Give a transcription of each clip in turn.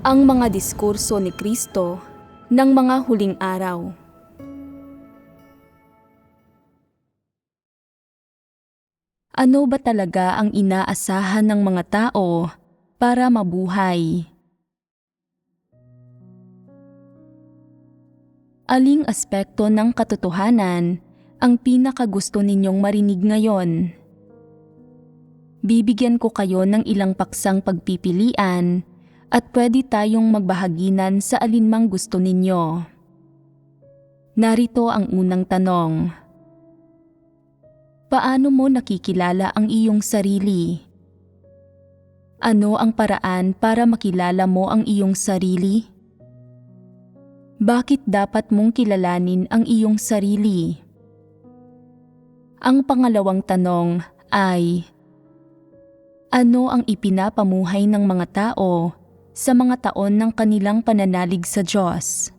Ang mga diskurso ni Kristo ng mga huling araw. Ano ba talaga ang inaasahan ng mga tao para mabuhay? Aling aspekto ng katotohanan ang pinakagusto ninyong marinig ngayon? Bibigyan ko kayo ng ilang paksang pagpipilian at pwede tayong magbahaginan sa alinmang gusto ninyo. Narito ang unang tanong. Paano mo nakikilala ang iyong sarili? Ano ang paraan para makilala mo ang iyong sarili? Bakit dapat mong kilalanin ang iyong sarili? Ang pangalawang tanong ay, ano ang ipinapamuhay ng mga tao sa mga taon ng kanilang pananalig sa Diyos?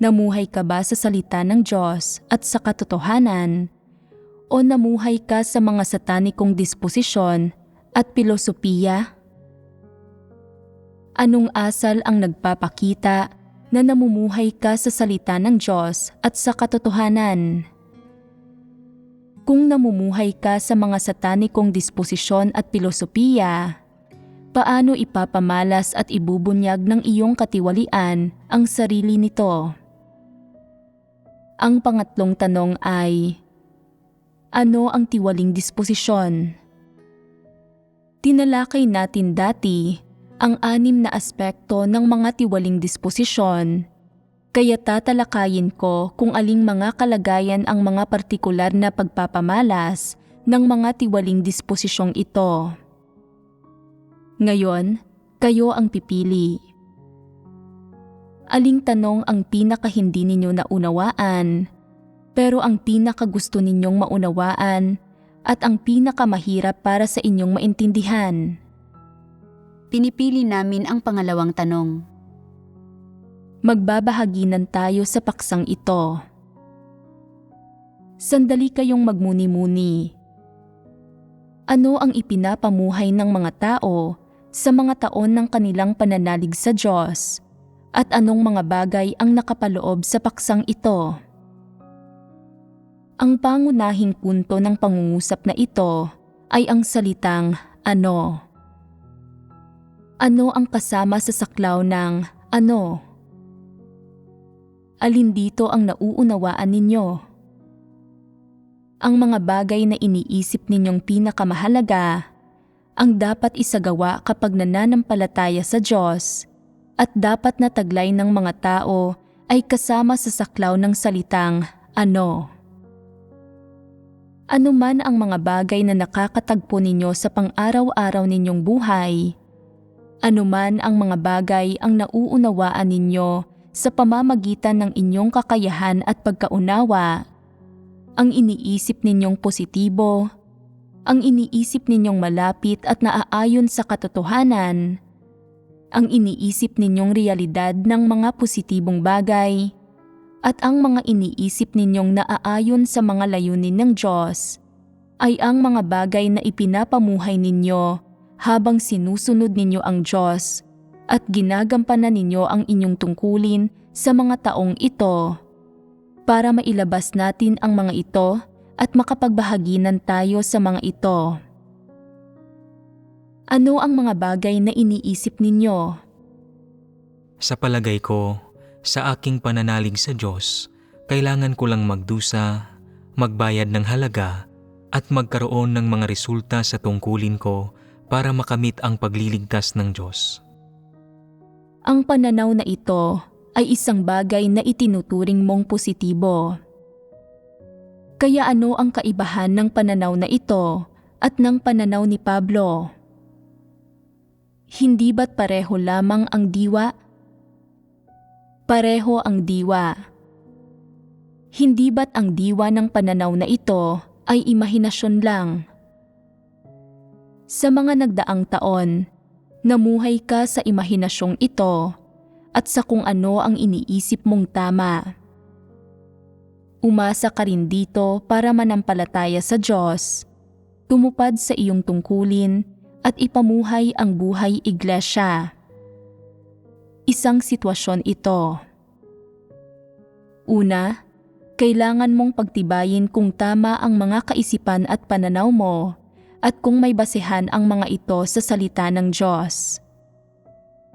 Namuhay ka ba sa salita ng Diyos at sa katotohanan? O namuhay ka sa mga satanikong disposisyon at pilosopiya? Anong asal ang nagpapakita na namumuhay ka sa salita ng Diyos at sa katotohanan? Kung namumuhay ka sa mga satanikong disposisyon at pilosopiya, paano ipapamalas at ibubunyag ng iyong katiwalian ang sarili nito? Ang pangatlong tanong ay, ano ang tiwaling disposisyon? Tinalakay natin dati ang 6 na aspekto ng mga tiwaling disposisyon, kaya tatalakayin ko kung aling mga kalagayan ang mga partikular na pagpapamalas ng mga tiwaling disposisyong ito. Ngayon, kayo ang pipili. Aling tanong ang pinaka-hindi ninyo naunawaan, pero ang pinaka-gusto ninyong maunawaan at ang pinaka-mahirap para sa inyong maintindihan? Pinipili namin ang pangalawang tanong. Magbabahaginan tayo sa paksang ito. Sandali kayong magmuni-muni. Ano ang ipinapamuhay ng mga tao sa mga taon ng kanilang pananalig sa Diyos, at anong mga bagay ang nakapaloob sa paksang ito? Ang pangunahing punto ng pangungusap na ito ay ang salitang ano. Ano ang kasama sa saklaw ng ano? Alin dito ang nauunawaan ninyo? Ang mga bagay na iniisip ninyong pinakamahalaga ang dapat isagawa kapag nananampalataya sa Diyos, at dapat na taglay ng mga tao ay kasama sa saklaw ng salitang ano. Ano man ang mga bagay na nakakatagpo ninyo sa pang-araw-araw ninyong buhay, ano man ang mga bagay ang nauunawaan ninyo sa pamamagitan ng inyong kakayahan at pagkaunawa, ang iniisip ninyong positibo, ang iniisip ninyong malapit at naaayon sa katotohanan, ang iniisip ninyong realidad ng mga positibong bagay, at ang mga iniisip ninyong naaayon sa mga layunin ng Diyos, ay ang mga bagay na ipinapamuhay ninyo habang sinusunod ninyo ang Diyos at ginagampanan ninyo ang inyong tungkulin sa mga taong ito, para mailabas natin ang mga ito at makapagbahaginan tayo sa mga ito. Ano ang mga bagay na iniisip ninyo? Sa palagay ko, sa aking pananalig sa Diyos, kailangan ko lang magdusa, magbayad ng halaga, at magkaroon ng mga resulta sa tungkulin ko para makamit ang pagliligtas ng Diyos. Ang pananaw na ito ay isang bagay na itinuturing mong positibo. Kaya ano ang kaibahan ng pananaw na ito at ng pananaw ni Pablo? Hindi ba't pareho lamang ang diwa? Pareho ang diwa. Hindi ba't ang diwa ng pananaw na ito ay imahinasyon lang? Sa mga nagdaang taon, namuhay ka sa imahinasyong ito at sa kung ano ang iniisip mong tama. Umasa ka rin dito para manampalataya sa Diyos, tumupad sa iyong tungkulin at ipamuhay ang buhay iglesia. isang sitwasyon ito. Una, kailangan mong pagtibayin kung tama ang mga kaisipan at pananaw mo at kung may basehan ang mga ito sa salita ng Diyos.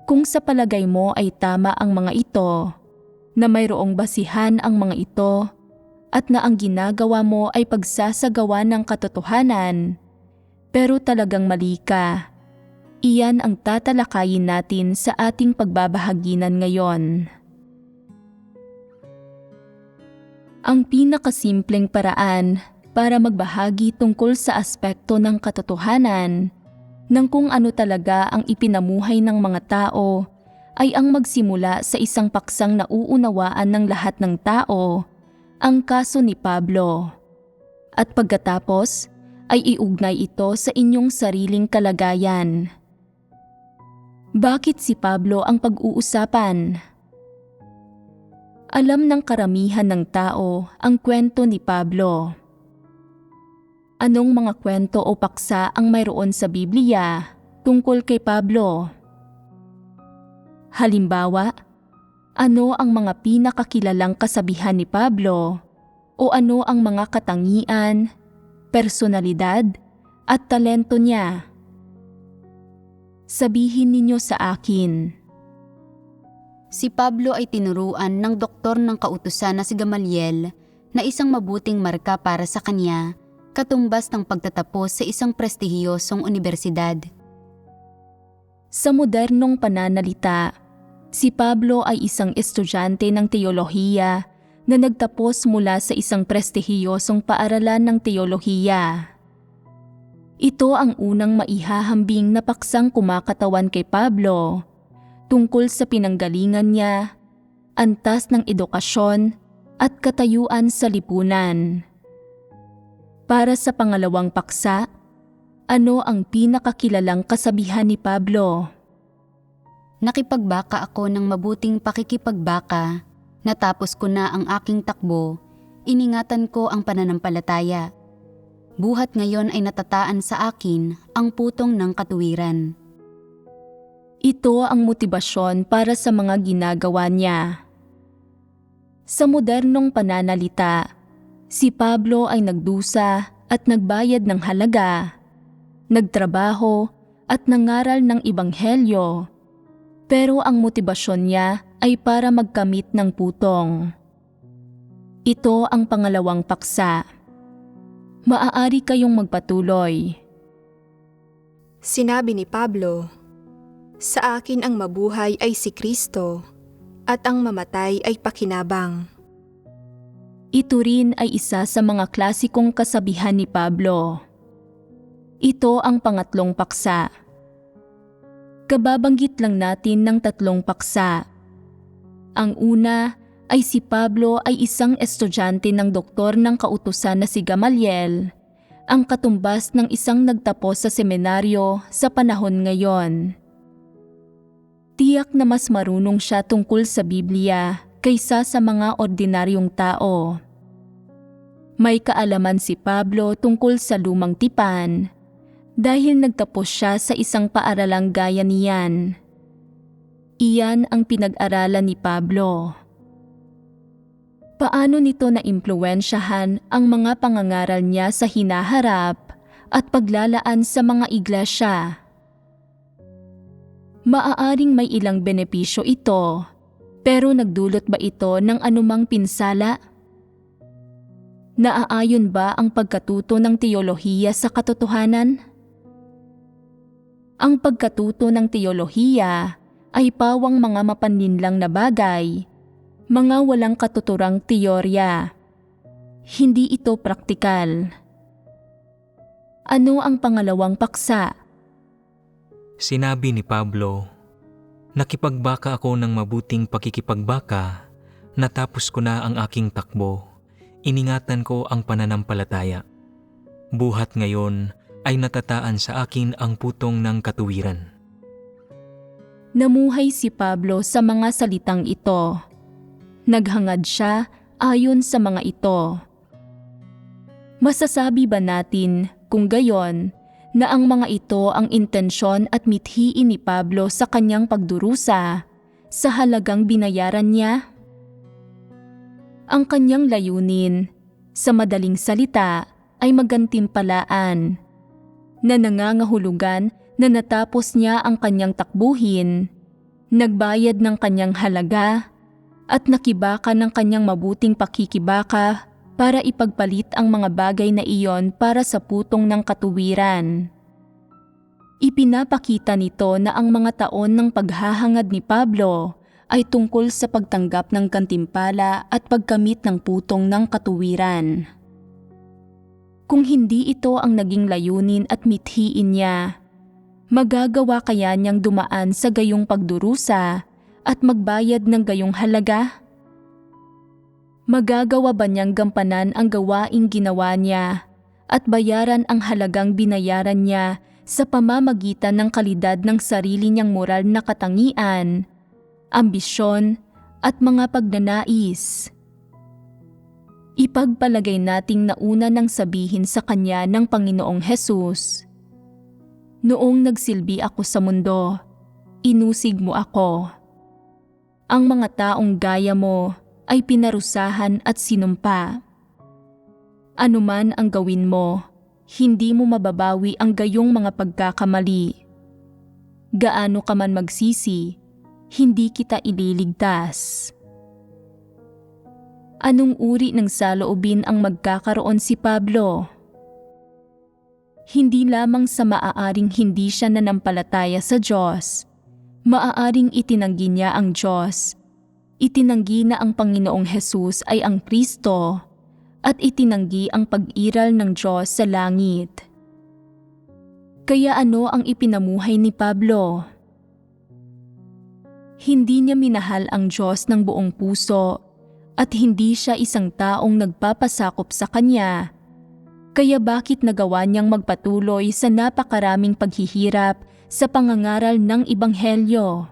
Kung sa palagay mo ay tama ang mga ito, na mayroong basihan ang mga ito, at na ang ginagawa mo ay pagsasagawa ng katotohanan, pero talagang mali ka, iyan ang tatalakayin natin sa ating pagbabahaginan ngayon. Ang pinakasimpleng paraan para magbahagi tungkol sa aspekto ng katotohanan ng kung ano talaga ang ipinamuhay ng mga tao ay ang magsimula sa isang paksang nauunawaan ng lahat ng tao, ang kaso ni Pablo. At pagkatapos ay iugnay ito sa inyong sariling kalagayan. Bakit si Pablo ang pag-uusapan? Alam ng karamihan ng tao ang kwento ni Pablo. Anong mga kwento o paksa ang mayroon sa Biblia tungkol kay Pablo? Halimbawa, ano ang mga pinakakilalang kasabihan ni Pablo o ano ang mga katangian, personalidad at talento niya? Sabihin ninyo sa akin. Si Pablo ay tinuruan ng doktor ng kautusan na si Gamaliel na isang mabuting marka para sa kanya, katumbas ng pagtatapos sa isang prestihiyosong unibersidad. Sa modernong pananalita, si Pablo ay isang estudyante ng teolohiya na nagtapos mula sa isang prestihiyosong paaralan ng teolohiya. Ito ang unang maihahambing na paksang kumakatawan kay Pablo tungkol sa pinanggalingan niya, antas ng edukasyon at katayuan sa lipunan. Para sa pangalawang paksa, ano ang pinakakilalang kasabihan ni Pablo? Nakipagbaka ako ng mabuting pakikipagbaka, natapos ko na ang aking takbo, iningatan ko ang pananampalataya. Buhat ngayon ay natataan sa akin ang putong ng katuwiran. Ito ang motibasyon para sa mga ginagawa niya. Sa modernong pananalita, si Pablo ay nagdusa at nagbayad ng halaga, nagtrabaho at nangaral ng ebanghelyo, pero ang motibasyon niya ay para magkamit ng putong. Ito ang pangalawang paksa. Maaari kayong magpatuloy. Sinabi ni Pablo, "Sa akin ang mabuhay ay si Kristo, at ang mamatay ay pakinabang." Ito rin ay isa sa mga klasikong kasabihan ni Pablo. Ito ang pangatlong paksa. Kababanggit lang natin ng tatlong paksa. Ang una ay si Pablo ay isang estudyante ng doktor ng kautusan na si Gamaliel, ang katumbas ng isang nagtapos sa seminaryo sa panahon ngayon. Tiyak na mas marunong siya tungkol sa Biblia kaysa sa mga ordinaryong tao. May kaalaman si Pablo tungkol sa lumang tipan dahil nagtapos siya sa isang paaralang gaya niyan. Iyan ang pinag-aralan ni Pablo. Paano nito naimpluwensyahan ang mga pangangaral niya sa hinaharap at paglalaan sa mga iglesia? Maaaring may ilang benepisyo ito, pero nagdulot ba ito ng anumang pinsala? Naaayon ba ang pagkatuto ng teolohiya sa katotohanan? Ang pagkatuto ng teolohiya ay pawang mga mapanlinlang na bagay, mga walang katuturang teorya. Hindi ito praktikal. Ano ang pangalawang paksa? Sinabi ni Pablo, "Nakipagbaka ako ng mabuting pakikipagbaka, natapos ko na ang aking takbo, iningatan ko ang pananampalataya. Buhat ngayon ay natataan sa akin ang putong ng katuwiran." Namuhay si Pablo sa mga salitang ito. Naghangad siya ayon sa mga ito. Masasabi ba natin kung gayon na ang mga ito ang intensyon at mithiin ni Pablo sa kanyang pagdurusa sa halagang binayaran niya? Ang kanyang layunin, sa madaling salita, ay magantimpalaan, na nangangahulugan na natapos niya ang kanyang takbuhin, nagbayad ng kanyang halaga, at nakibaka ng kanyang mabuting pakikibaka para ipagpalit ang mga bagay na iyon para sa putong ng katuwiran. Ipinapakita nito na ang mga taon ng paghahangad ni Pablo ay tungkol sa pagtanggap ng gantimpala at pagkamit ng putong ng katuwiran. Kung hindi ito ang naging layunin at mithiin niya, magagawa kaya niyang dumaan sa gayong pagdurusa at magbayad ng gayong halaga? Magagawa ba niyang gampanan ang gawaing ginawa niya at bayaran ang halagang binayaran niya sa pamamagitan ng kalidad ng sarili niyang moral na katangian, ambisyon at mga pagnanais? Ipagpalagay nating nauna nang sabihin sa kanya ng Panginoong Hesus, "Noong nagsilbi ako sa mundo, inusig mo ako. Ang mga taong gaya mo ay pinarusahan at sinumpa. Anuman ang gawin mo, hindi mo mababawi ang gayong mga pagkakamali. Gaano ka man magsisi, hindi kita ililigtas." Anong uri ng saloobin ang magkakaroon si Pablo? Hindi lamang sa maaaring hindi siya nanampalataya sa Diyos, maaaring itinanggi niya ang Diyos, itinanggi na ang Panginoong Hesus ay ang Kristo, at itinanggi ang pag-iral ng Diyos sa langit. Kaya ano ang ipinamuhay ni Pablo? Hindi niya minahal ang Diyos ng buong puso at hindi siya isang taong nagpapasakop sa Kanya. Kaya bakit nagawa niyang magpatuloy sa napakaraming paghihirap sa pangangaral ng Ebanghelyo?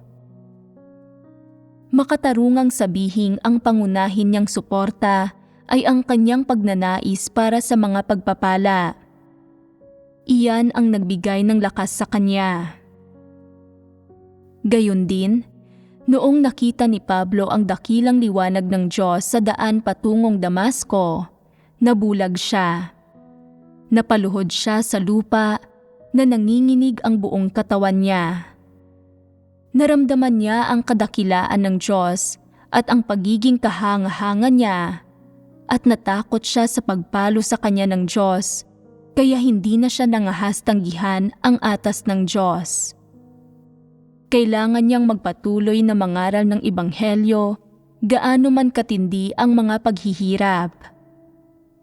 Makatarungang sabihing ang pangunahin niyang suporta ay ang kanyang pagnanais para sa mga pagpapala. Iyan ang nagbigay ng lakas sa kanya. Gayon din, noong nakita ni Pablo ang dakilang liwanag ng Diyos sa daan patungong Damasco, nabulag siya. Napaluhod siya sa lupa na nanginginig ang buong katawan niya. Naramdaman niya ang kadakilaan ng Diyos at ang pagiging kahanga-hanga niya, at natakot siya sa pagpalo sa kanya ng Diyos, kaya hindi na siya nangahas tanggihan ang atas ng Diyos. Kailangan niyang magpatuloy na mangaral ng Ebanghelyo, gaano man katindi ang mga paghihirap.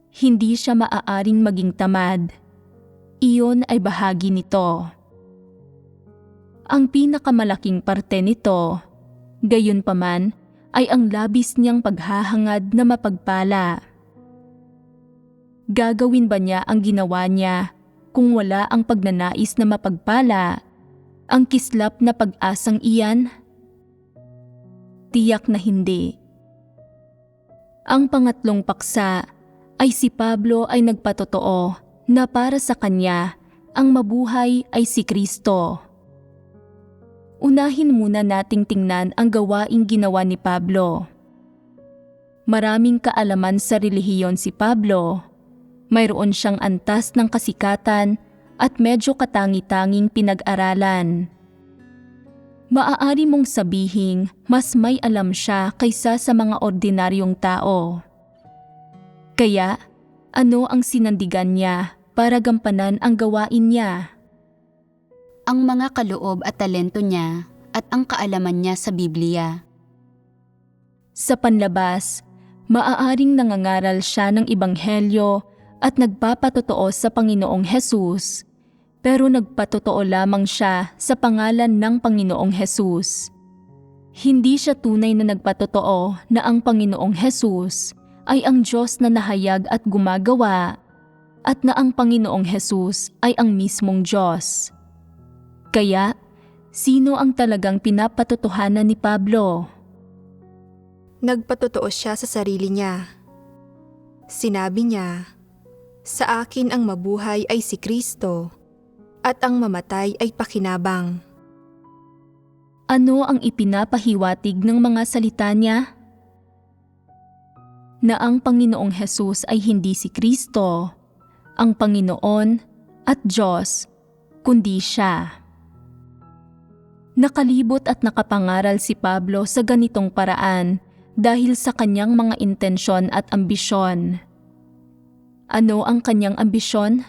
Hindi siya maaaring maging tamad. Iyon ay bahagi nito. Ang pinakamalaking parte nito, gayunpaman, ay ang labis niyang paghahangad na mapagpala. Gagawin ba niya ang ginawa niya kung wala ang pagnanais na mapagpala, ang kislap na pag-asang iyan? Tiyak na hindi. Ang pangatlong paksa ay si Pablo ay nagpatotoo na para sa kanya ang mabuhay ay si Kristo. Unahin muna nating tingnan ang gawaing ginawa ni Pablo. Maraming kaalaman sa relihiyon si Pablo. Mayroon siyang antas ng kasikatan at medyo katangi-tanging pinag-aralan. Maaari mong sabihing mas may alam siya kaysa sa mga ordinaryong tao. Kaya, ano ang sinandigan niya para gampanan ang gawain niya? Ang mga kaloob at talento niya at ang kaalaman niya sa Biblia. Sa panlabas, maaaring nangangaral siya ng Ebanghelyo at nagpapatotoo sa Panginoong Hesus, pero nagpatotoo lamang siya sa pangalan ng Panginoong Hesus. Hindi siya tunay na nagpatotoo na ang Panginoong Hesus ay ang Diyos na nahayag at gumagawa, at na ang Panginoong Hesus ay ang mismong Diyos. Kaya, sino ang talagang pinapatotohanan ni Pablo? Nagpatotoo siya sa sarili niya. Sinabi niya, "Sa akin ang mabuhay ay si Kristo, at ang mamatay ay pakinabang." Ano ang ipinapahiwatig ng mga salita niya? Na ang Panginoong Hesus ay hindi si Kristo, ang Panginoon at Diyos, kundi siya. Nakalibot at nakapangaral si Pablo sa ganitong paraan dahil sa kanyang mga intensyon at ambisyon. Ano ang kanyang ambisyon?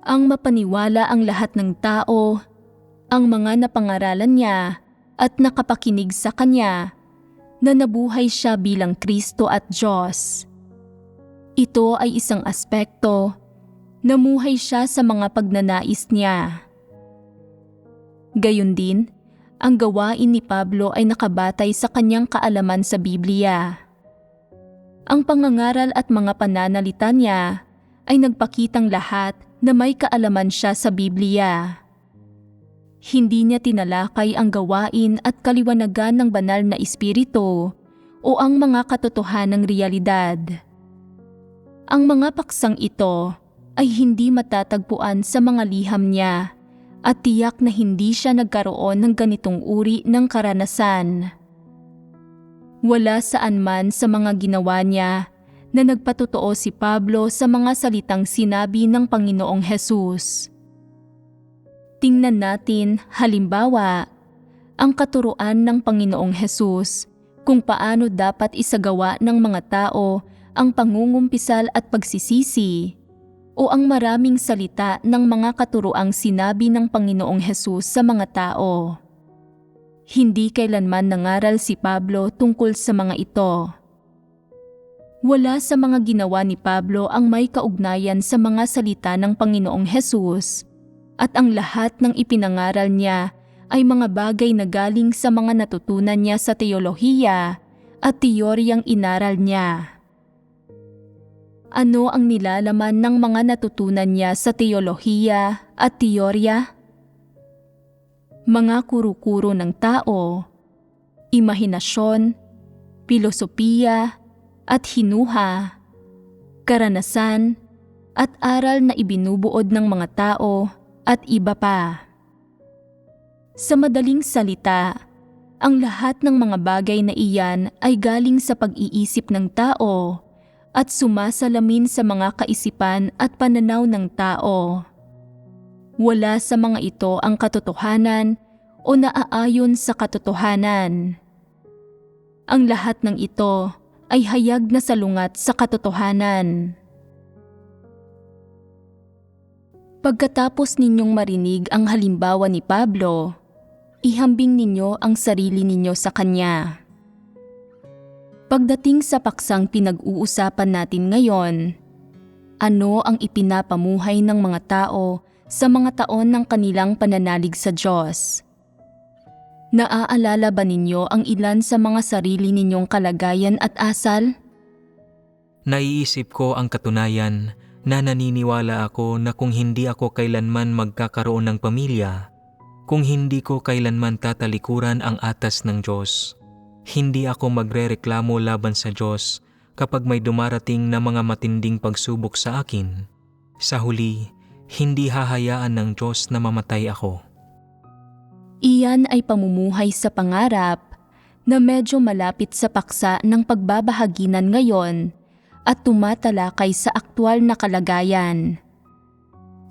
Ang mapaniwala ang lahat ng tao, ang mga napangaralan niya at nakapakinig sa kanya, na nabuhay siya bilang Kristo at Diyos. Ito ay isang aspekto, namuhay siya sa mga pagnanais niya. Gayon din, ang gawain ni Pablo ay nakabatay sa kanyang kaalaman sa Biblia. Ang pangangaral at mga pananalita niya ay nagpakitang lahat na may kaalaman siya sa Biblia. Hindi niya tinalakay ang gawain at kaliwanagan ng banal na espiritu o ang mga katotohanang realidad. Ang mga paksang ito ay hindi matatagpuan sa mga liham niya at tiyak na hindi siya nagkaroon ng ganitong uri ng karanasan. Wala saan man sa mga ginawa niya na nagpatotoo si Pablo sa mga salitang sinabi ng Panginoong Hesus. Tingnan natin, halimbawa, ang katuruan ng Panginoong Hesus kung paano dapat isagawa ng mga tao ang pangungumpisal at pagsisisi o ang maraming salita ng mga katuroang sinabi ng Panginoong Hesus sa mga tao. Hindi kailanman nangaral si Pablo tungkol sa mga ito. Wala sa mga ginawa ni Pablo ang may kaugnayan sa mga salita ng Panginoong Hesus, at ang lahat ng ipinangaral niya ay mga bagay na galing sa mga natutunan niya sa teolohiya at teoryang inaral niya. Ano ang nilalaman ng mga natutunan niya sa teolohiya at teorya? Mga kuro-kuro ng tao, imahinasyon, filosofiya at hinuha, karanasan at aral na ibinubuod ng mga tao at iba pa. Sa madaling salita, ang lahat ng mga bagay na iyan ay galing sa pag-iisip ng tao at sumasalamin sa mga kaisipan at pananaw ng tao. Wala sa mga ito ang katotohanan o naaayon sa katotohanan. Ang lahat ng ito ay hayag na salungat sa katotohanan. Pagkatapos ninyong marinig ang halimbawa ni Pablo, ihambing ninyo ang sarili ninyo sa kanya. Pagdating sa paksang pinag-uusapan natin ngayon, ano ang ipinapamuhay ng mga tao sa mga taon ng kanilang pananalig sa Diyos? Naaalala ba ninyo ang ilan sa mga sarili ninyong kalagayan at asal? Naiisip ko ang katunayan na naniniwala ako na kung hindi ako kailanman magkakaroon ng pamilya, kung hindi ko kailanman tatalikuran ang atas ng Diyos, hindi ako magrereklamo laban sa Diyos kapag may dumarating na mga matinding pagsubok sa akin. Sa huli, hindi hahayaan ng Diyos na mamatay ako. Iyan ay pamumuhay sa pangarap na medyo malapit sa paksa ng pagbabahaginan ngayon at tumatalakay sa aktwal na kalagayan.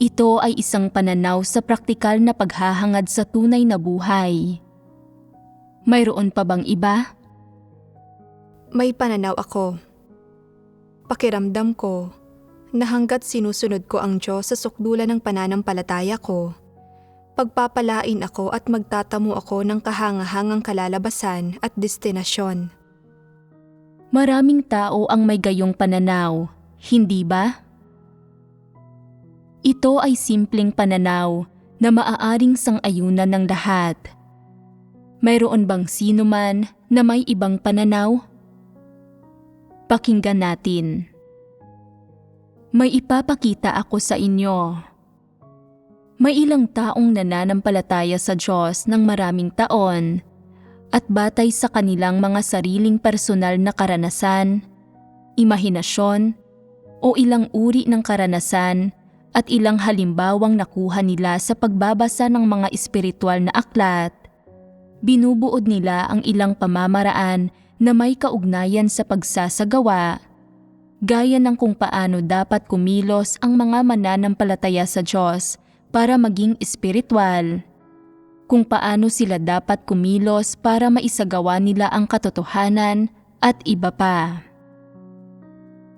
Ito ay isang pananaw sa praktikal na paghahangad sa tunay na buhay. Mayroon pa bang iba? May pananaw ako. Pakiramdam ko na hanggat sinusunod ko ang Diyos sa sukdulan ng pananampalataya ko, pagpapalain ako at magtatamo ako ng kahangahangang kalalabasan at destinasyon. Maraming tao ang may gayong pananaw, hindi ba? Ito ay simpleng pananaw na maaaring sang-ayunan ng lahat. Mayroon bang sino man na may ibang pananaw? Pakinggan natin. May ipapakita ako sa inyo. May ilang taong nananampalataya sa Diyos ng maraming taon at batay sa kanilang mga sariling personal na karanasan, imahinasyon, o ilang uri ng karanasan at ilang halimbawang nakuha nila sa pagbabasa ng mga espiritual na aklat, binubuod nila ang ilang pamamaraan na may kaugnayan sa pagsasagawa, gaya ng kung paano dapat kumilos ang mga mananampalataya sa Diyos para maging espiritual, kung paano sila dapat kumilos para maisagawa nila ang katotohanan at iba pa.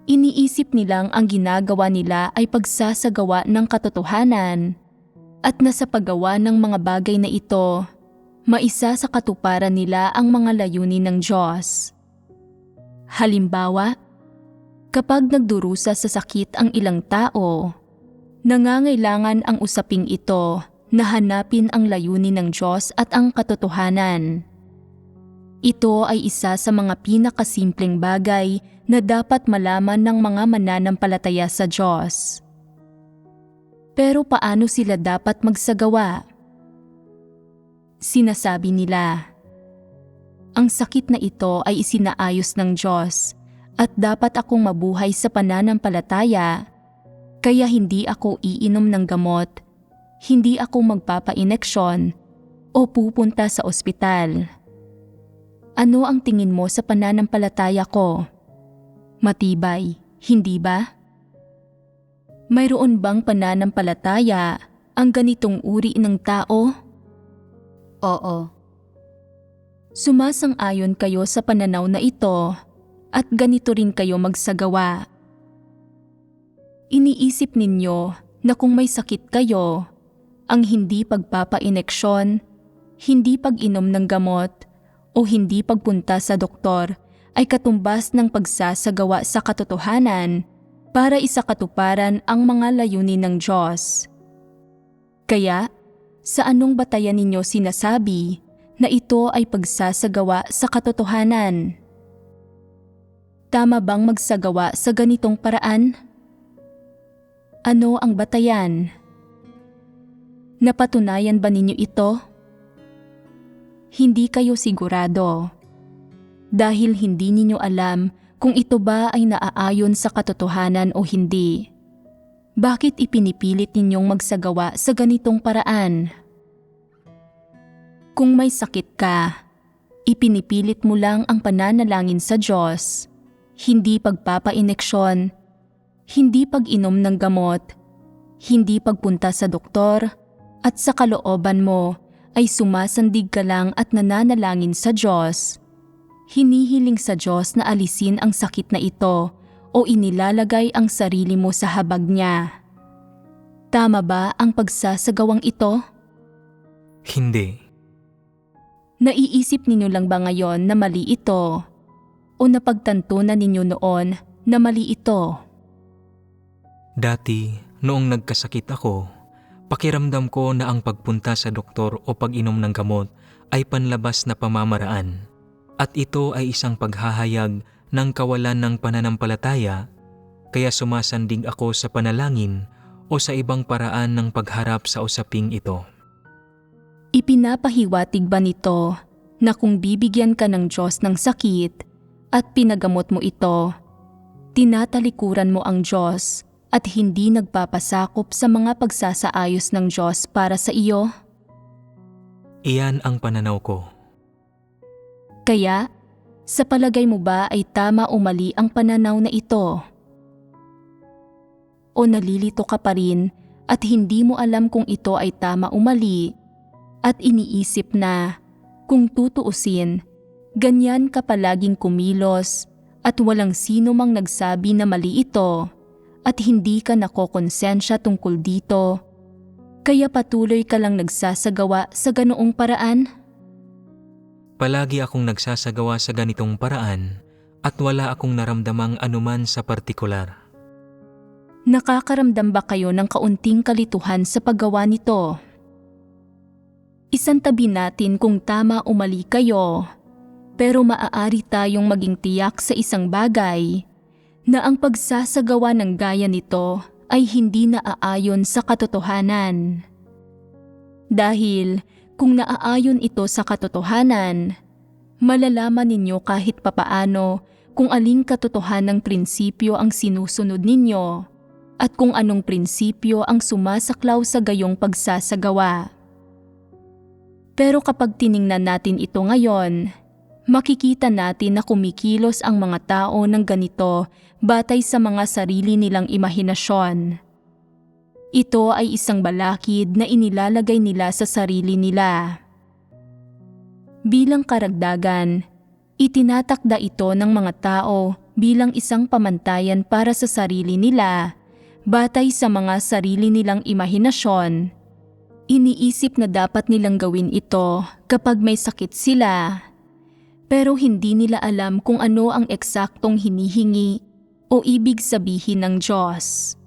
Iniisip nilang ang ginagawa nila ay pagsasagawa ng katotohanan at na sa paggawa ng mga bagay na ito, maisa sa katuparan nila ang mga layunin ng Diyos. Halimbawa, kapag nagdurusa sa sakit ang ilang tao, nangangailangan ang usaping ito na hanapin ang layunin ng Diyos at ang katotohanan. Ito ay isa sa mga pinakasimpleng bagay na dapat malaman ng mga mananampalataya sa Diyos. Pero paano sila dapat magsagawa? Sinasabi nila, ang sakit na ito ay isinaayos ng Diyos at dapat akong mabuhay sa pananampalataya, kaya hindi ako iinom ng gamot, hindi ako magpapa-ineksyon o pupunta sa ospital. Ano ang tingin mo sa pananampalataya ko? Matibay, hindi ba? Mayroon bang pananampalataya ang ganitong uri ng tao? Oo. Sumasang-ayon kayo sa pananaw na ito at ganito rin kayo magsagawa. Iniisip ninyo na kung may sakit kayo, ang hindi pagpapa-ineksyon, hindi pag-inom ng gamot, o hindi pagpunta sa doktor ay katumbas ng pagsasagawa sa katotohanan para isakatuparan ang mga layunin ng Diyos. Kaya, sa anong batayan ninyo sinasabi na ito ay pagsasagawa sa katotohanan? Tama bang magsagawa sa ganitong paraan? Ano ang batayan? Napatunayan ba ninyo ito? Hindi kayo sigurado. Dahil hindi ninyo alam kung ito ba ay naaayon sa katotohanan o hindi. Bakit ipinipilit ninyong magsagawa sa ganitong paraan? Kung may sakit ka, ipinipilit mo lang ang pananalangin sa Diyos, hindi pagpapa-ineksyon, hindi pag-inom ng gamot, hindi pagpunta sa doktor, at sa kalooban mo ay sumasandig ka lang at nananalangin sa Diyos. Hinihiling sa Diyos na alisin ang sakit na ito o inilalagay ang sarili mo sa habag niya. Tama ba ang pagsasagawang ito? Hindi. Naiisip ninyo lang ba ngayon na mali ito? O napagtanto na ninyo noon na mali ito? Dati, noong nagkasakit ako, pakiramdam ko na ang pagpunta sa doktor o pag-inom ng gamot ay panlabas na pamamaraan at ito ay isang paghahayag ng kawalan ng pananampalataya, kaya sumasandig ako sa panalangin o sa ibang paraan ng pagharap sa usaping ito. Ipinapahiwatig ba nito na kung bibigyan ka ng Diyos ng sakit at pinagamot mo ito, tinatalikuran mo ang Diyos at hindi nagpapasakop sa mga pagsasaayos ng Diyos para sa iyo? Iyan ang pananaw ko. Kaya, sa palagay mo ba ay tama o mali ang pananaw na ito? O nalilito ka pa rin at hindi mo alam kung ito ay tama o mali at iniisip na, kung tutuusin, ganyan ka palaging kumilos at walang sino mang nagsabi na mali ito at hindi ka nakokonsensya tungkol dito, kaya patuloy ka lang nagsasagawa sa ganoong paraan? Palagi akong nagsasagawa sa ganitong paraan at wala akong naramdamang anuman sa partikular. Nakakaramdam ba kayo ng kaunting kalituhan sa paggawa nito? Isantabi natin kung tama o mali kayo, pero maaari tayong maging tiyak sa isang bagay na ang pagsasagawa ng gaya nito ay hindi naaayon sa katotohanan. Dahil kung naaayon ito sa katotohanan, malalaman ninyo kahit papaano kung aling katotohanang prinsipyo ang sinusunod ninyo at kung anong prinsipyo ang sumasaklaw sa gayong pagsasagawa. Pero kapag tiningnan natin ito ngayon, makikita natin na kumikilos ang mga tao ng ganito batay sa mga sarili nilang imahinasyon. Ito ay isang balakid na inilalagay nila sa sarili nila. Bilang karagdagan, itinatakda ito ng mga tao bilang isang pamantayan para sa sarili nila batay sa mga sarili nilang imahinasyon. Iniisip na dapat nilang gawin ito kapag may sakit sila, pero hindi nila alam kung ano ang eksaktong hinihingi o ibig sabihin ng Diyos.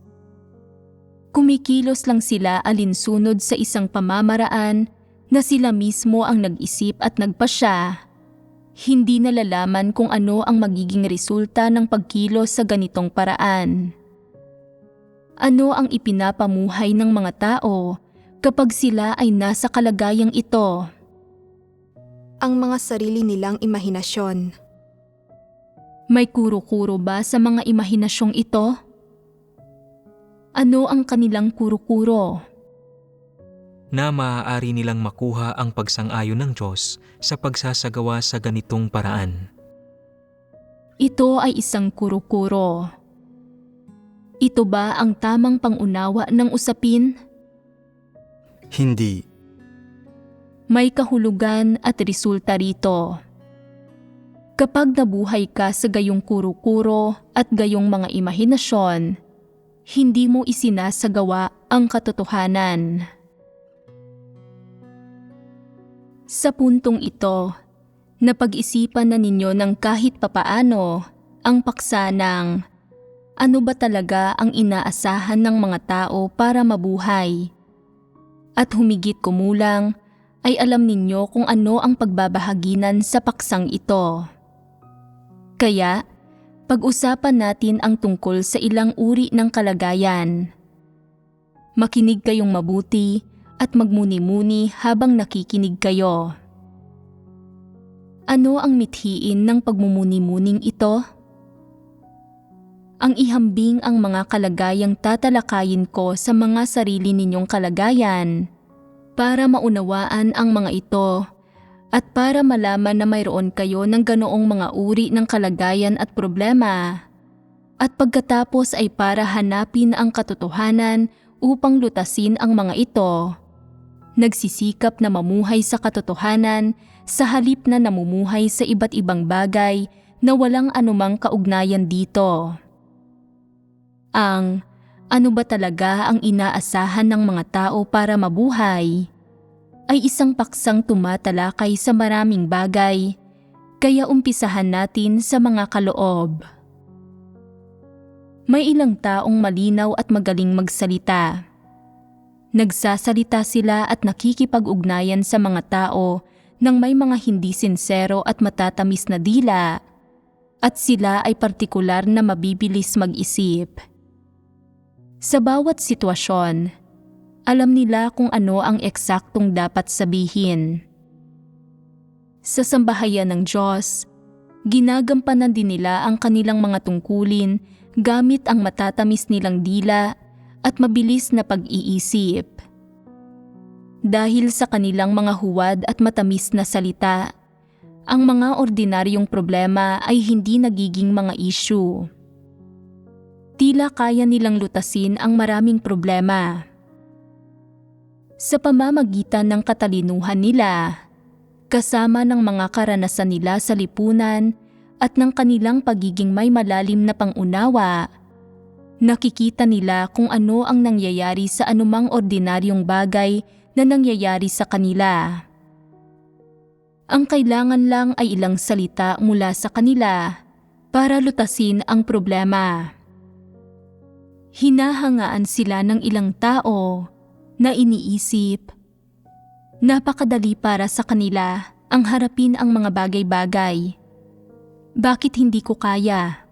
Kumikilos lang sila alinsunod sa isang pamamaraan na sila mismo ang nag-isip at nagpasya. Hindi nalalaman kung ano ang magiging resulta ng pagkilos sa ganitong paraan. Ano ang ipinapamuhay ng mga tao kapag sila ay nasa kalagayang ito? Ang mga sarili nilang imahinasyon. May kuro-kuro ba sa mga imahinasyong ito? Ano ang kanilang kuro-kuro? Na maaari nilang makuha ang pagsang-ayon ng Diyos sa pagsasagawa sa ganitong paraan. Ito ay isang kuro-kuro. Ito ba ang tamang pangunawa ng usapin? Hindi. May kahulugan at resulta rito. Kapag nabuhay ka sa gayong kuro-kuro at gayong mga imahinasyon, hindi mo isinasagawa ang katotohanan. Sa puntong ito, napag-isipan na ninyo ng kahit papaano ang paksa ng ano ba talaga ang inaasahan ng mga tao para mabuhay. At humigit kumulang ay alam ninyo kung ano ang pagbabahaginan sa paksang ito. Kaya, pag-usapan natin ang tungkol sa ilang uri ng kalagayan. Makinig kayong mabuti at magmuni-muni habang nakikinig kayo. Ano ang mithiin ng pagmumuni-muning ito? Ang ihambing ang mga kalagayang tatalakayin ko sa mga sarili ninyong kalagayan para maunawaan ang mga ito at para malaman na mayroon kayo ng ganoong mga uri ng kalagayan at problema. At pagkatapos ay para hanapin ang katotohanan upang lutasin ang mga ito. Nagsisikap na mamuhay sa katotohanan sa halip na namumuhay sa iba't ibang bagay na walang anumang kaugnayan dito. Ang ano ba talaga ang inaasahan ng mga tao para mabuhay ay isang paksang tumatalakay sa maraming bagay, kaya umpisahan natin sa mga kaloob. May ilang taong malinaw at magaling magsalita. Nagsasalita sila at nakikipag-ugnayan sa mga tao nang may mga hindi sinsero at matatamis na dila, at sila ay partikular na mabibilis mag-isip. Sa bawat sitwasyon, alam nila kung ano ang eksaktong dapat sabihin. Sa sambahayan ng Diyos, ginagampanan din nila ang kanilang mga tungkulin gamit ang matatamis nilang dila at mabilis na pag-iisip. Dahil sa kanilang mga huwad at matamis na salita, ang mga ordinaryong problema ay hindi nagiging mga issue. Tila kaya nilang lutasin ang maraming problema. Sa pamamagitan ng katalinuhan nila, kasama ng mga karanasan nila sa lipunan at ng kanilang pagiging may malalim na pangunawa, nakikita nila kung ano ang nangyayari sa anumang ordinaryong bagay na nangyayari sa kanila. Ang kailangan lang ay ilang salita mula sa kanila para lutasin ang problema. Hinahangaan sila ng ilang tao na iniisip, napakadali para sa kanila ang harapin ang mga bagay-bagay. Bakit hindi ko kaya?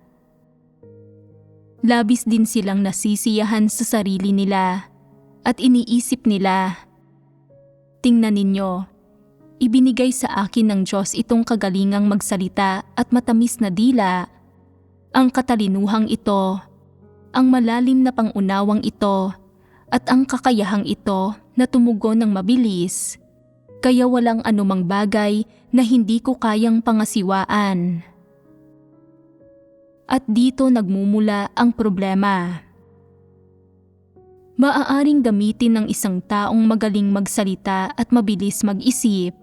Labis din silang nasisiyahan sa sarili nila at iniisip nila, tingnan ninyo, ibinigay sa akin ng Diyos itong kagalingang magsalita at matamis na dila, ang katalinuhang ito, ang malalim na pangunawang ito, at ang kakayahang ito na tumugon ng mabilis. kaya walang anumang bagay na hindi ko kayang pangasiwaan. At dito nagmumula ang problema. Maaaring gamitin ng isang taong magaling magsalita at mabilis mag-isip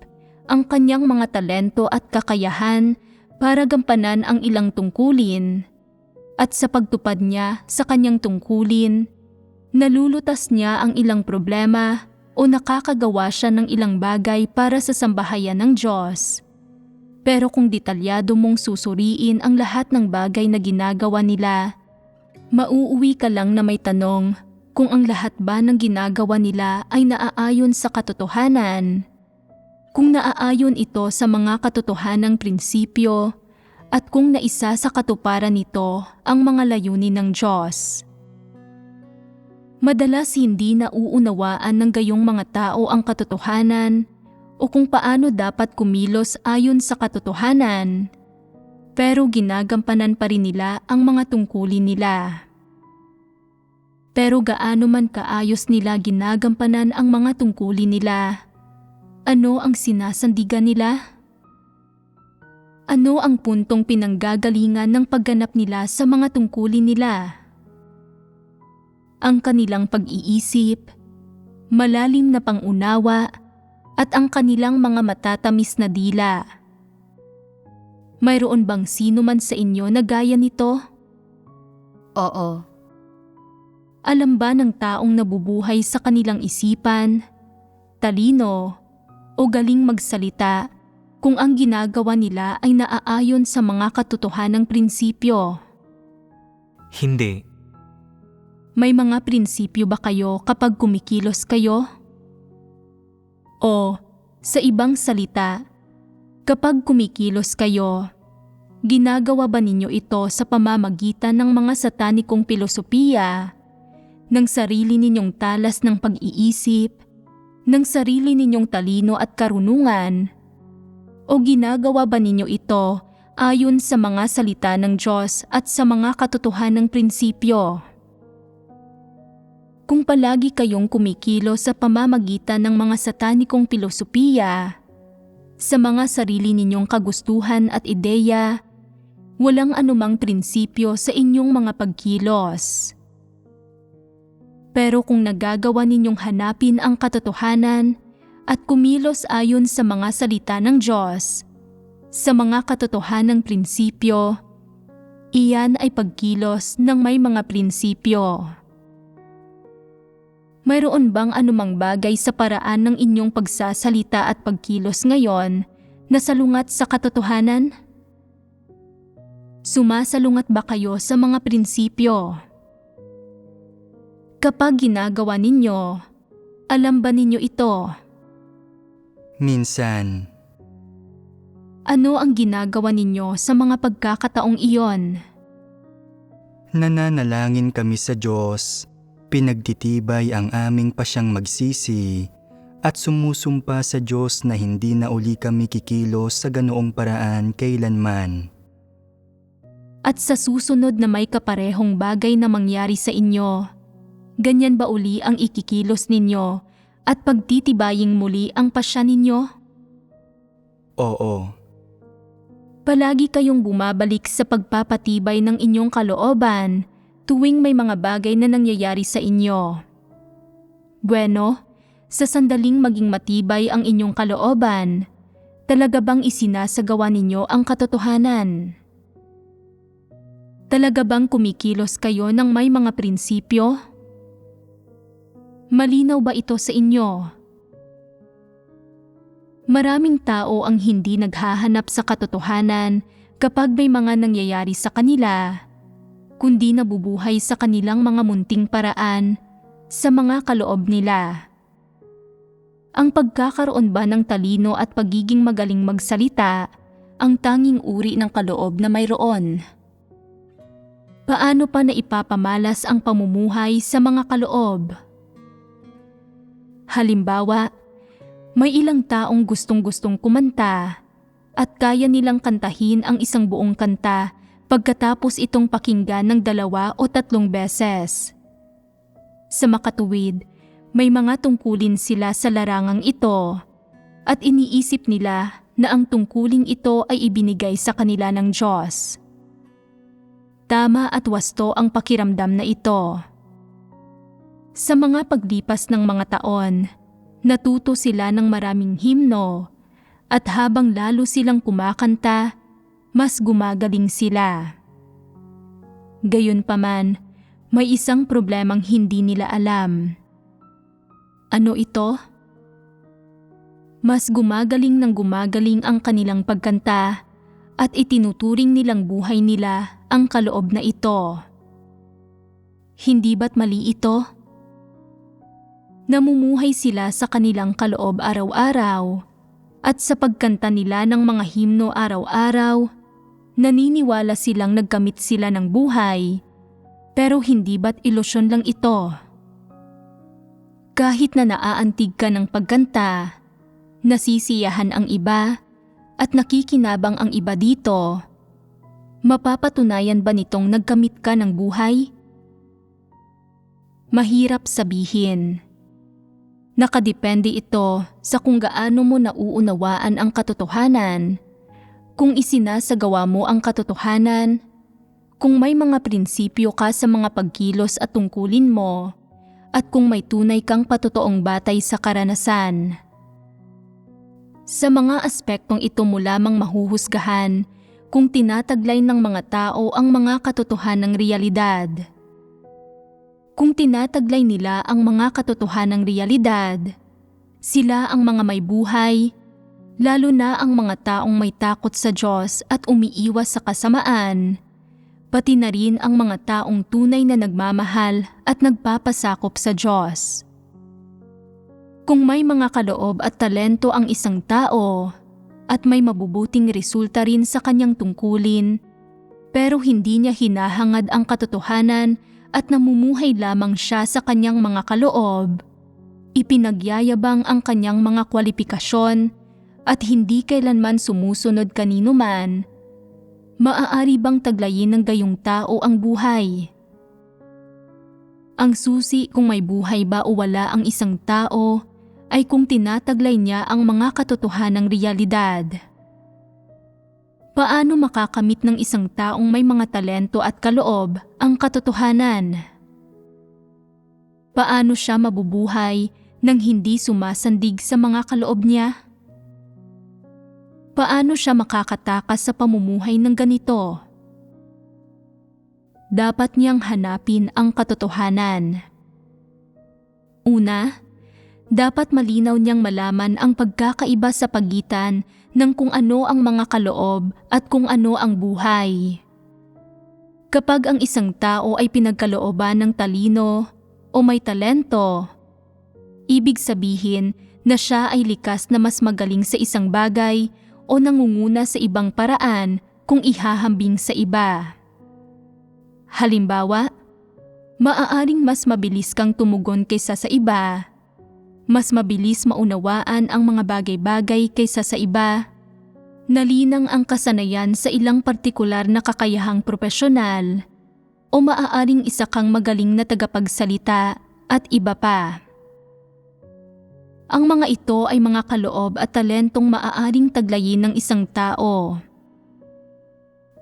ang kanyang mga talento at kakayahan para gampanan ang ilang tungkulin, at sa pagtupad niya sa kanyang tungkulin, nalulutas niya ang ilang problema o nakakagawa siya ng ilang bagay para sa sambahayan ng Diyos. Pero kung detalyado mong susuriin ang lahat ng bagay na ginagawa nila, mauuwi ka lang na may tanong kung ang lahat ba ng ginagawa nila ay naaayon sa katotohanan, kung naaayon ito sa mga katotohanang prinsipyo, at kung naisa sa katuparan nito ang mga layunin ng Diyos. Madalas hindi nauunawaan ng gayong mga tao ang katotohanan o kung paano dapat kumilos ayon sa katotohanan, pero ginagampanan pa rin nila ang mga tungkulin nila. Pero gaano man kaayos nila ginagampanan ang mga tungkulin nila, ano ang sinasandigan nila? Ano ang puntong pinanggagalingan ng pagganap nila sa mga tungkulin nila? Ang kanilang pag-iisip, malalim na pangunawa, at ang kanilang mga matatamis na dila. Mayroon bang sino man sa inyo na gaya nito? Oo. Alam ba ng taong nabubuhay sa kanilang isipan, talino, o galing magsalita kung ang ginagawa nila ay naaayon sa mga katotohanang prinsipyo? Hindi. May mga prinsipyo ba kayo kapag kumikilos kayo? O, sa ibang salita, kapag kumikilos kayo, ginagawa ba ninyo ito sa pamamagitan ng mga satanikong filosofiya, ng sarili ninyong talas ng pag-iisip, ng sarili ninyong talino at karunungan, o ginagawa ba ninyo ito ayon sa mga salita ng Diyos at sa mga katotohanang prinsipyo? Kung palagi kayong kumikilos sa pamamagitan ng mga satanikong filosofiya, sa mga sarili ninyong kagustuhan at ideya, walang anumang prinsipyo sa inyong mga pagkilos. Pero kung nagagawa ninyong hanapin ang katotohanan at kumilos ayon sa mga salita ng Diyos, sa mga katotohanang prinsipyo, iyan ay pagkilos ng may mga prinsipyo. Mayroon bang anumang bagay sa paraan ng inyong pagsasalita at pagkilos ngayon na salungat sa katotohanan? Sumasalungat ba kayo sa mga prinsipyo? Kapag ginagawa ninyo, alam ba ninyo ito? Minsan, Ano ang ginagawa ninyo sa mga pagkakataong iyon? nananalangin kami sa Diyos, pinagtitibay ang aming pasyang magsisi, at sumusumpa sa Diyos na hindi na uli kami kikilos sa ganoong paraan kailanman. At sa susunod na may kaparehong bagay na mangyari sa inyo, ganyan ba uli ang ikikilos ninyo at pagtitibaying muli ang pasya ninyo? Oo, Palagi kayong bumabalik sa pagpapatibay ng inyong kalooban tuwing may mga bagay na nangyayari sa inyo. Bueno, sa sandaling maging matibay ang inyong kalooban, talaga bang isinasagawa ninyo ang katotohanan? Talaga bang kumikilos kayo ng may mga prinsipyo? Malinaw ba ito sa inyo? Maraming tao ang hindi naghahanap sa katotohanan kapag may mga nangyayari sa kanila, kundi nabubuhay sa kanilang mga munting paraan sa mga kaloob nila. Ang pagkakaroon ba ng talino at pagiging magaling magsalita ang tanging uri ng kaloob na mayroon? Paano pa naipapamalas ang pamumuhay sa mga kaloob? Halimbawa, may ilang taong gustong-gustong kumanta at kaya nilang kantahin ang isang buong kanta pagkatapos itong pakinggan ng 2 o 3 beses. Sa makatuwid, may mga tungkulin sila sa larangang ito, at iniisip nila na ang tungkuling ito ay ibinigay sa kanila ng Diyos. Tama at wasto ang pakiramdam na ito. Sa mga paglipas ng mga taon, natuto sila ng maraming himno at habang lalo silang kumakanta, mas gumagaling sila. Gayunpaman, may isang problemang hindi nila alam. Ano ito? Mas gumagaling ng gumagaling ang kanilang pagkanta at itinuturing nilang buhay nila ang kaloob na ito. Hindi ba't mali ito? Namumuhay sila sa kanilang kaloob araw-araw at sa pagkanta nila ng mga himno araw-araw, naniniwala silang nagkamit sila ng buhay, pero hindi ba't ilusyon lang ito? Kahit na naaantig ka ng pagkanta, nasisiyahan ang iba at nakikinabang ang iba dito, mapapatunayan ba nitong nagkamit ka ng buhay? Mahirap sabihin. Nakadepende ito sa kung gaano mo nauunawaan ang katotohanan, kung isinasagawa mo ang katotohanan, kung may mga prinsipyo ka sa mga pagkilos at tungkulin mo, at kung may tunay kang patotoong batay sa karanasan. Sa mga aspektong ito mo lamang mahuhusgahan kung tinataglay ng mga tao ang mga katotohanang realidad. Kung tinataglay nila ang mga katotohanang realidad, sila ang mga may buhay, lalo na ang mga taong may takot sa Diyos at umiiwas sa kasamaan, pati na rin ang mga taong tunay na nagmamahal at nagpapasakop sa Diyos. Kung may mga kaloob at talento ang isang tao at may mabubuting resulta rin sa kanyang tungkulin, pero hindi niya hinahangad ang katotohanan at namumuhay lamang siya sa kanyang mga kaloob, ipinagyayabang ang kanyang mga kwalipikasyon at hindi kailanman sumusunod kanino man, maaari bang taglayin ng gayong tao ang buhay? Ang susi kung may buhay ba o wala ang isang tao ay kung tinataglay niya ang mga katotohanang realidad. Paano makakamit ng isang taong may mga talento at kaloob ang katotohanan? Paano siya mabubuhay nang hindi sumasandig sa mga kaloob niya? Paano siya makakatakas sa pamumuhay ng ganito? Dapat niyang hanapin ang katotohanan. Una, dapat malinaw niyang malaman ang pagkakaiba sa pagitan ng kung ano ang mga kaloob at kung ano ang buhay. Kapag ang isang tao ay pinagkalooban ng talino o may talento, ibig sabihin na siya ay likas na mas magaling sa isang bagay o nangunguna sa ibang paraan kung ihahambing sa iba. Halimbawa, maaaring mas mabilis kang tumugon kaysa sa iba, mas mabilis maunawaan ang mga bagay-bagay kaysa sa iba, nalinang ang kasanayan sa ilang partikular na kakayahang propesyonal, o maaaring isa kang magaling na tagapagsalita at iba pa. Ang mga ito ay mga kaloob at talentong maaaring taglayin ng isang tao.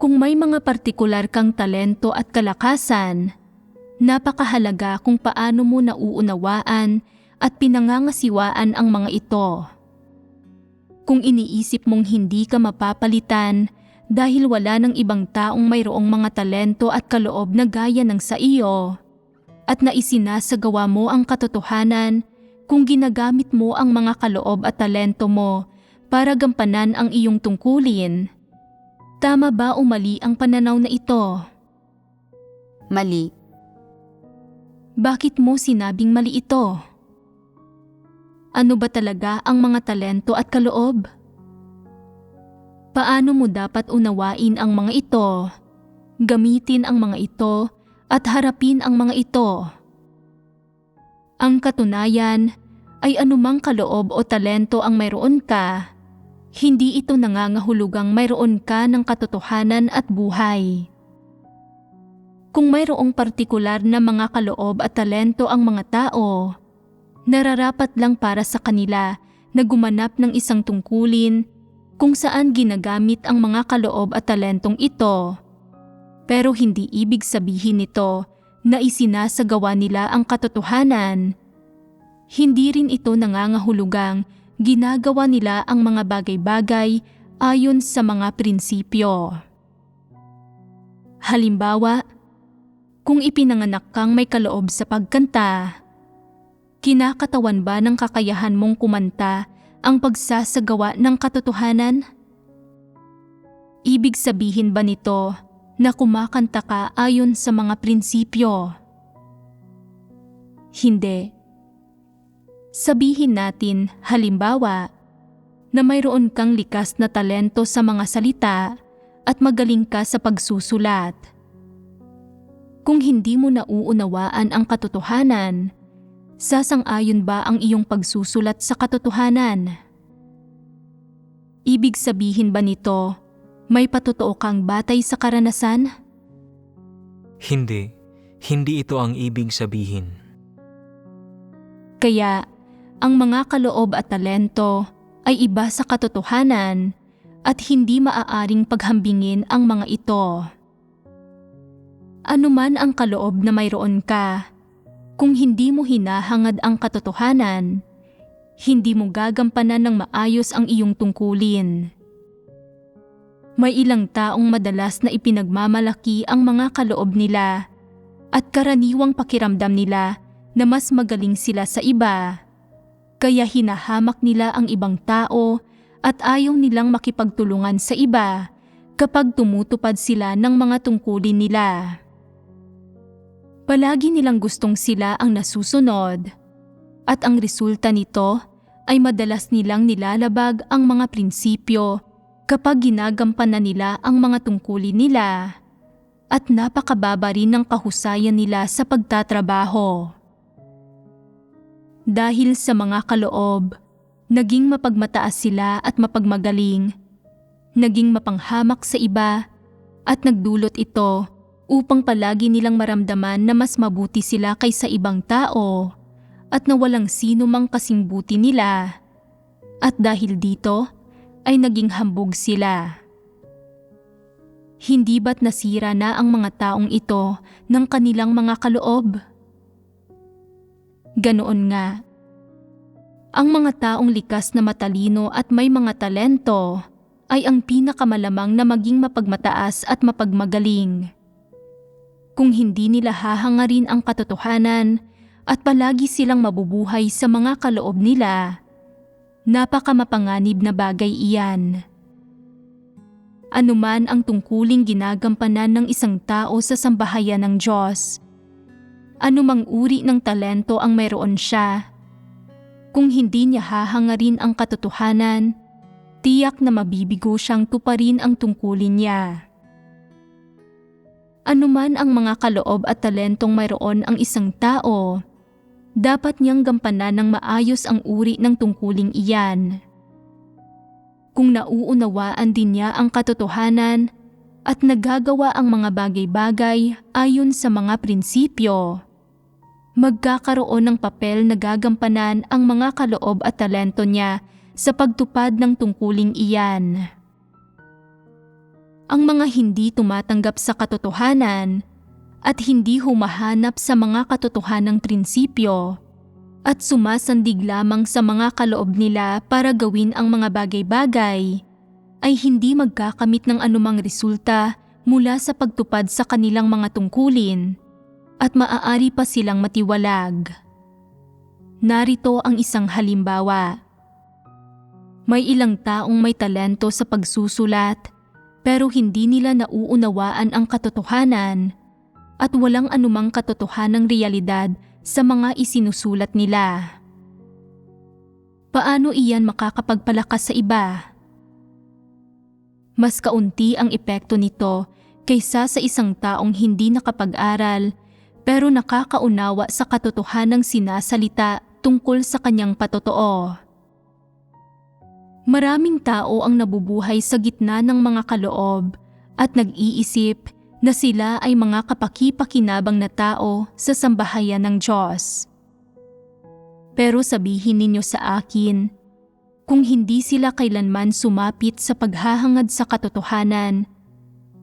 Kung may mga partikular kang talento at kalakasan, napakahalaga kung paano mo nauunawaan at pinangangasiwaan ang mga ito. Kung iniisip mong hindi ka mapapalitan dahil wala ng ibang taong mayroong mga talento at kaloob na gaya ng sa iyo, at naisinasagawa mo ang katotohanan kung ginagamit mo ang mga kaloob at talento mo para gampanan ang iyong tungkulin, tama ba o mali ang pananaw na ito? Mali. Bakit mo sinabing mali ito? Ano ba talaga ang mga talento at kaloob? Paano mo dapat unawain ang mga ito, gamitin ang mga ito, at harapin ang mga ito? Ang katunayan ay anumang kaloob o talento ang mayroon ka, hindi ito nangangahulugang mayroon ka ng katotohanan at buhay. Kung mayroong partikular na mga kaloob at talento ang mga tao, nararapat lang para sa kanila na gumanap ng isang tungkulin kung saan ginagamit ang mga kaloob at talentong ito. Pero hindi ibig sabihin nito na isinasagawa nila ang katotohanan. Hindi rin ito nangangahulugang ginagawa nila ang mga bagay-bagay ayon sa mga prinsipyo. Halimbawa, kung ipinanganak kang may kaloob sa pagkanta, kinakatawan ba ng kakayahan mong kumanta ang pagsasagawa ng katotohanan? Ibig sabihin ba nito na kumakanta ka ayon sa mga prinsipyo? Hindi. Sabihin natin, halimbawa, na mayroon kang likas na talento sa mga salita at magaling ka sa pagsusulat. Kung hindi mo nauunawaan ang katotohanan, sasang-ayon ba ang iyong pagsusulat sa katotohanan? Ibig sabihin ba nito, may patotoo kang batay sa karanasan? Hindi. Hindi ito ang ibig sabihin. Kaya, ang mga kaloob at talento ay iba sa katotohanan at hindi maaaring paghambingin ang mga ito. Ano man ang kaloob na mayroon ka, kung hindi mo hinahangad ang katotohanan, hindi mo gagampanan ng maayos ang iyong tungkulin. May ilang taong madalas na ipinagmamalaki ang mga kaloob nila at karaniwang pakiramdam nila na mas magaling sila sa iba. Kaya hinahamak nila ang ibang tao at ayaw nilang makipagtulungan sa iba kapag tumutupad sila ng mga tungkulin nila. Palagi nilang gustong sila ang nasusunod at ang resulta nito ay madalas nilang nilalabag ang mga prinsipyo kapag ginagampanan nila ang mga tungkulin nila at napakababa rin ng kahusayan nila sa pagtatrabaho. Dahil sa mga kaloob, naging mapagmataas sila at mapagmagaling, naging mapanghamak sa iba at nagdulot ito upang palagi nilang maramdaman na mas mabuti sila kaysa ibang tao at na walang sino mang kasing buti nila. At dahil dito ay naging hambog sila. Hindi ba't nasira na ang mga taong ito ng kanilang mga kaloob? Ganoon nga. Ang mga taong likas na matalino at may mga talento ay ang pinakamalamang na maging mapagmataas at mapagmagaling. Kung hindi nila hahangarin ang katotohanan at palagi silang mabubuhay sa mga kaloob nila, napakamapanganib na bagay iyan. Anuman ang tungkuling ginagampanan ng isang tao sa sambahayan ng Diyos, anumang uri ng talento ang mayroon siya, kung hindi niya hahangarin ang katotohanan, tiyak na mabibigo siyang tuparin ang tungkulin niya. Anuman ang mga kaloob at talentong mayroon ang isang tao, dapat niyang gampanan ng maayos ang uri ng tungkuling iyan. Kung nauunawaan din niya ang katotohanan at nagagawa ang mga bagay-bagay ayon sa mga prinsipyo, magkakaroon ng papel na gagampanan ang mga kaloob at talento niya sa pagtupad ng tungkuling iyan. Ang mga hindi tumatanggap sa katotohanan at hindi humahanap sa mga katotohanang prinsipyo at sumasandig lamang sa mga kaloob nila para gawin ang mga bagay-bagay, ay hindi magkakamit ng anumang resulta mula sa pagtupad sa kanilang mga tungkulin at maaari pa silang matiwalag. Narito ang isang halimbawa. May ilang taong may talento sa pagsusulat pero hindi nila nauunawaan ang katotohanan at walang anumang katotohanang realidad sa mga isinusulat nila. Paano iyan makakapagpalakas sa iba? Mas kaunti ang epekto nito kaysa sa isang taong hindi nakapag-aral pero nakakaunawa sa katotohanang sinasalita tungkol sa kanyang patotoo. Maraming tao ang nabubuhay sa gitna ng mga kaloob at nag-iisip na sila ay mga kapaki-pakinabang na tao sa sambahayan ng Diyos. Pero sabihin ninyo sa akin, Kung hindi sila kailanman sumapit sa paghahangad sa katotohanan,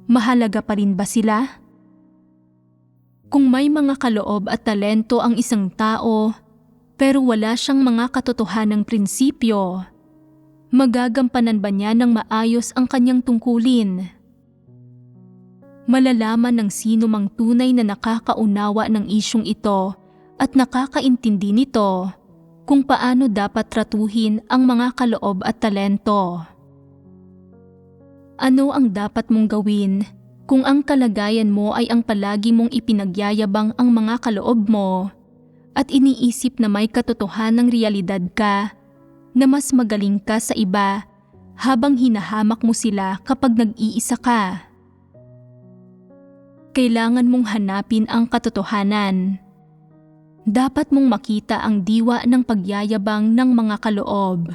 mahalaga pa rin ba sila? Kung may mga kaloob at talento ang isang tao, pero wala siyang mga katotohanang prinsipyo, magagampanan ba niya ng maayos ang kanyang tungkulin? Malalaman ng sino mang tunay na nakakaunawa ng isyong ito at nakakaintindi nito kung paano dapat tratuhin ang mga kaloob at talento. Ano ang dapat mong gawin kung ang kalagayan mo ay ang palagi mong ipinagyayabang ang mga kaloob mo at iniisip na may katotohanang realidad ka na mas magaling ka sa iba habang hinahamak mo sila kapag nag-iisa ka? Kailangan mong hanapin ang katotohanan. Dapat mong makita ang diwa ng pagyayabang ng mga kaloob.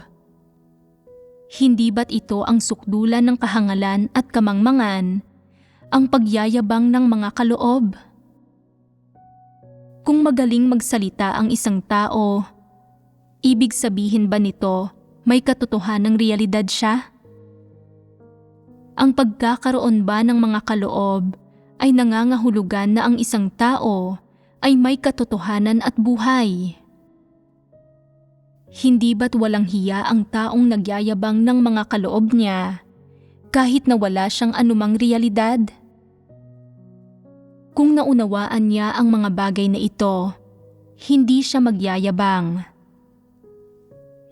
Hindi ba't ito ang sukdulan ng kahangalan at kamangmangan, ang pagyayabang ng mga kaloob? Kung magaling magsalita ang isang tao, ibig sabihin ba nito may katotohanang realidad siya? Ang pagkakaroon ba ng mga kaloob ay nangangahulugan na ang isang tao ay may katotohanan at buhay? Hindi ba't walang hiya ang taong nagyayabang ng mga kaloob niya kahit na wala siyang anumang realidad? Kung naunawaan niya ang mga bagay na ito, hindi siya magyayabang.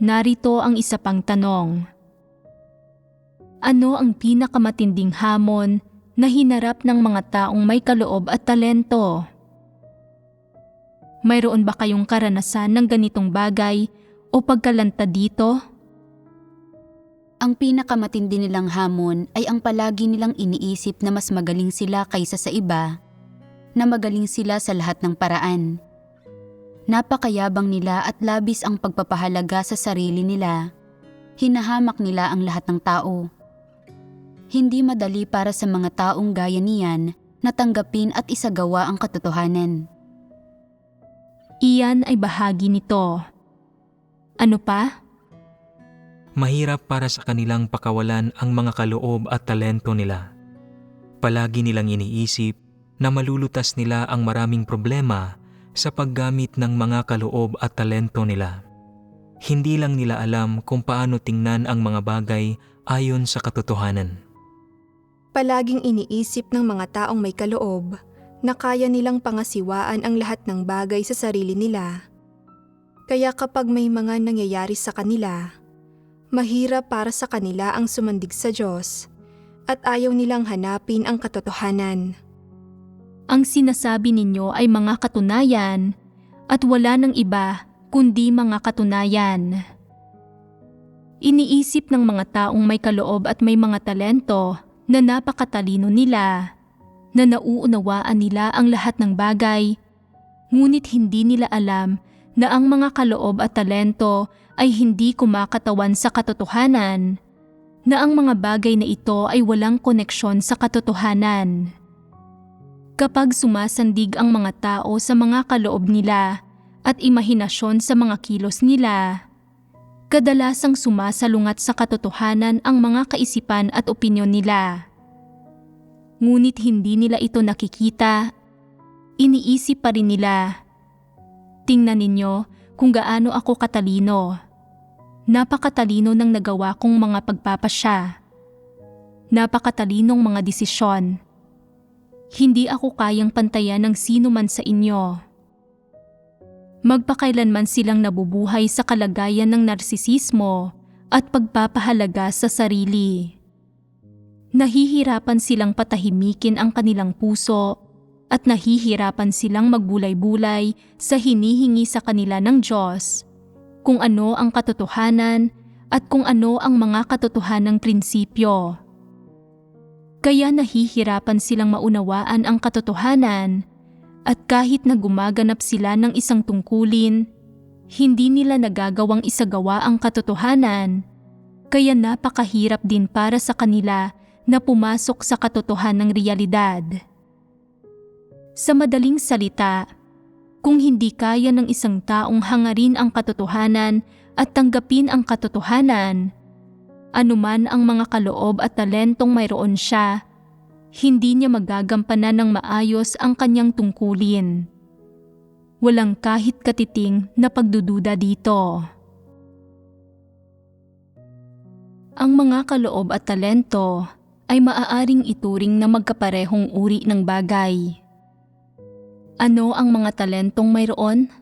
Narito ang isa pang tanong. Ano ang pinakamatinding hamon na hinarap ng mga taong may kaloob at talento? Mayroon ba kayong karanasan ng ganitong bagay o pagkalanta dito? Ang pinakamatindi nilang hamon ay ang palagi nilang iniisip na mas magaling sila kaysa sa iba, na magaling sila sa lahat ng paraan. Napakayabang nila at labis ang pagpapahalaga sa sarili nila. Hinahamak nila ang lahat ng tao. Hindi madali para sa mga taong gaya niyan na tanggapin at isagawa ang katotohanan. Iyan ay bahagi nito. Ano pa? Mahirap para sa kanilang pakawalan ang mga kaloob at talento nila. Palagi nilang iniisip na malulutas nila ang maraming problema sa paggamit ng mga kaloob at talento nila. Hindi lang nila alam kung paano tingnan ang mga bagay ayon sa katotohanan. Palaging iniisip ng mga taong may kaloob na kaya nilang pangasiwaan ang lahat ng bagay sa sarili nila. Kaya kapag may mga nangyayari sa kanila, mahirap para sa kanila ang sumandig sa Diyos at ayaw nilang hanapin ang katotohanan. Ang sinasabi ninyo ay mga katunayan at wala ng iba kundi mga katunayan. Iniisip ng mga taong may kaloob at may mga talento na napakatalino nila, na nauunawaan nila ang lahat ng bagay, ngunit hindi nila alam na ang mga kaloob at talento ay hindi kumakatawan sa katotohanan, na ang mga bagay na ito ay walang koneksyon sa katotohanan. Kapag sumasandig ang mga tao sa mga kaloob nila at imahinasyon sa mga kilos nila, kadalasang sumasalungat sa katotohanan ang mga kaisipan at opinyon nila. Ngunit hindi nila ito nakikita, iniisip pa rin nila. Tingnan ninyo kung gaano ako katalino. Napakatalino ng nagawa kong mga pagpapasya. Napakatalinong mga desisyon. Hindi ako kayang pantayan ng sino man sa inyo. Magpakailanman silang nabubuhay sa kalagayan ng narsisismo at pagpapahalaga sa sarili. Nahihirapan silang patahimikin ang kanilang puso at nahihirapan silang magbulay-bulay sa hinihingi sa kanila ng Diyos, kung ano ang katotohanan at kung ano ang mga katotohanang prinsipyo. Kaya nahihirapan silang maunawaan ang katotohanan at kahit na gumaganap sila ng isang tungkulin, hindi nila nagagawang isagawa ang katotohanan, kaya napakahirap din para sa kanila na pumasok sa katotohanang realidad. Sa madaling salita, kung hindi kaya ng isang taong hangarin ang katotohanan at tanggapin ang katotohanan. Anuman ang mga kaloob at talentong mayroon siya, hindi niya magagampanan ng maayos ang kanyang tungkulin. Walang kahit katiting na pagdududa dito. Ang mga kaloob at talento ay maaaring ituring na magkaparehong uri ng bagay. Ano ang mga talentong mayroon?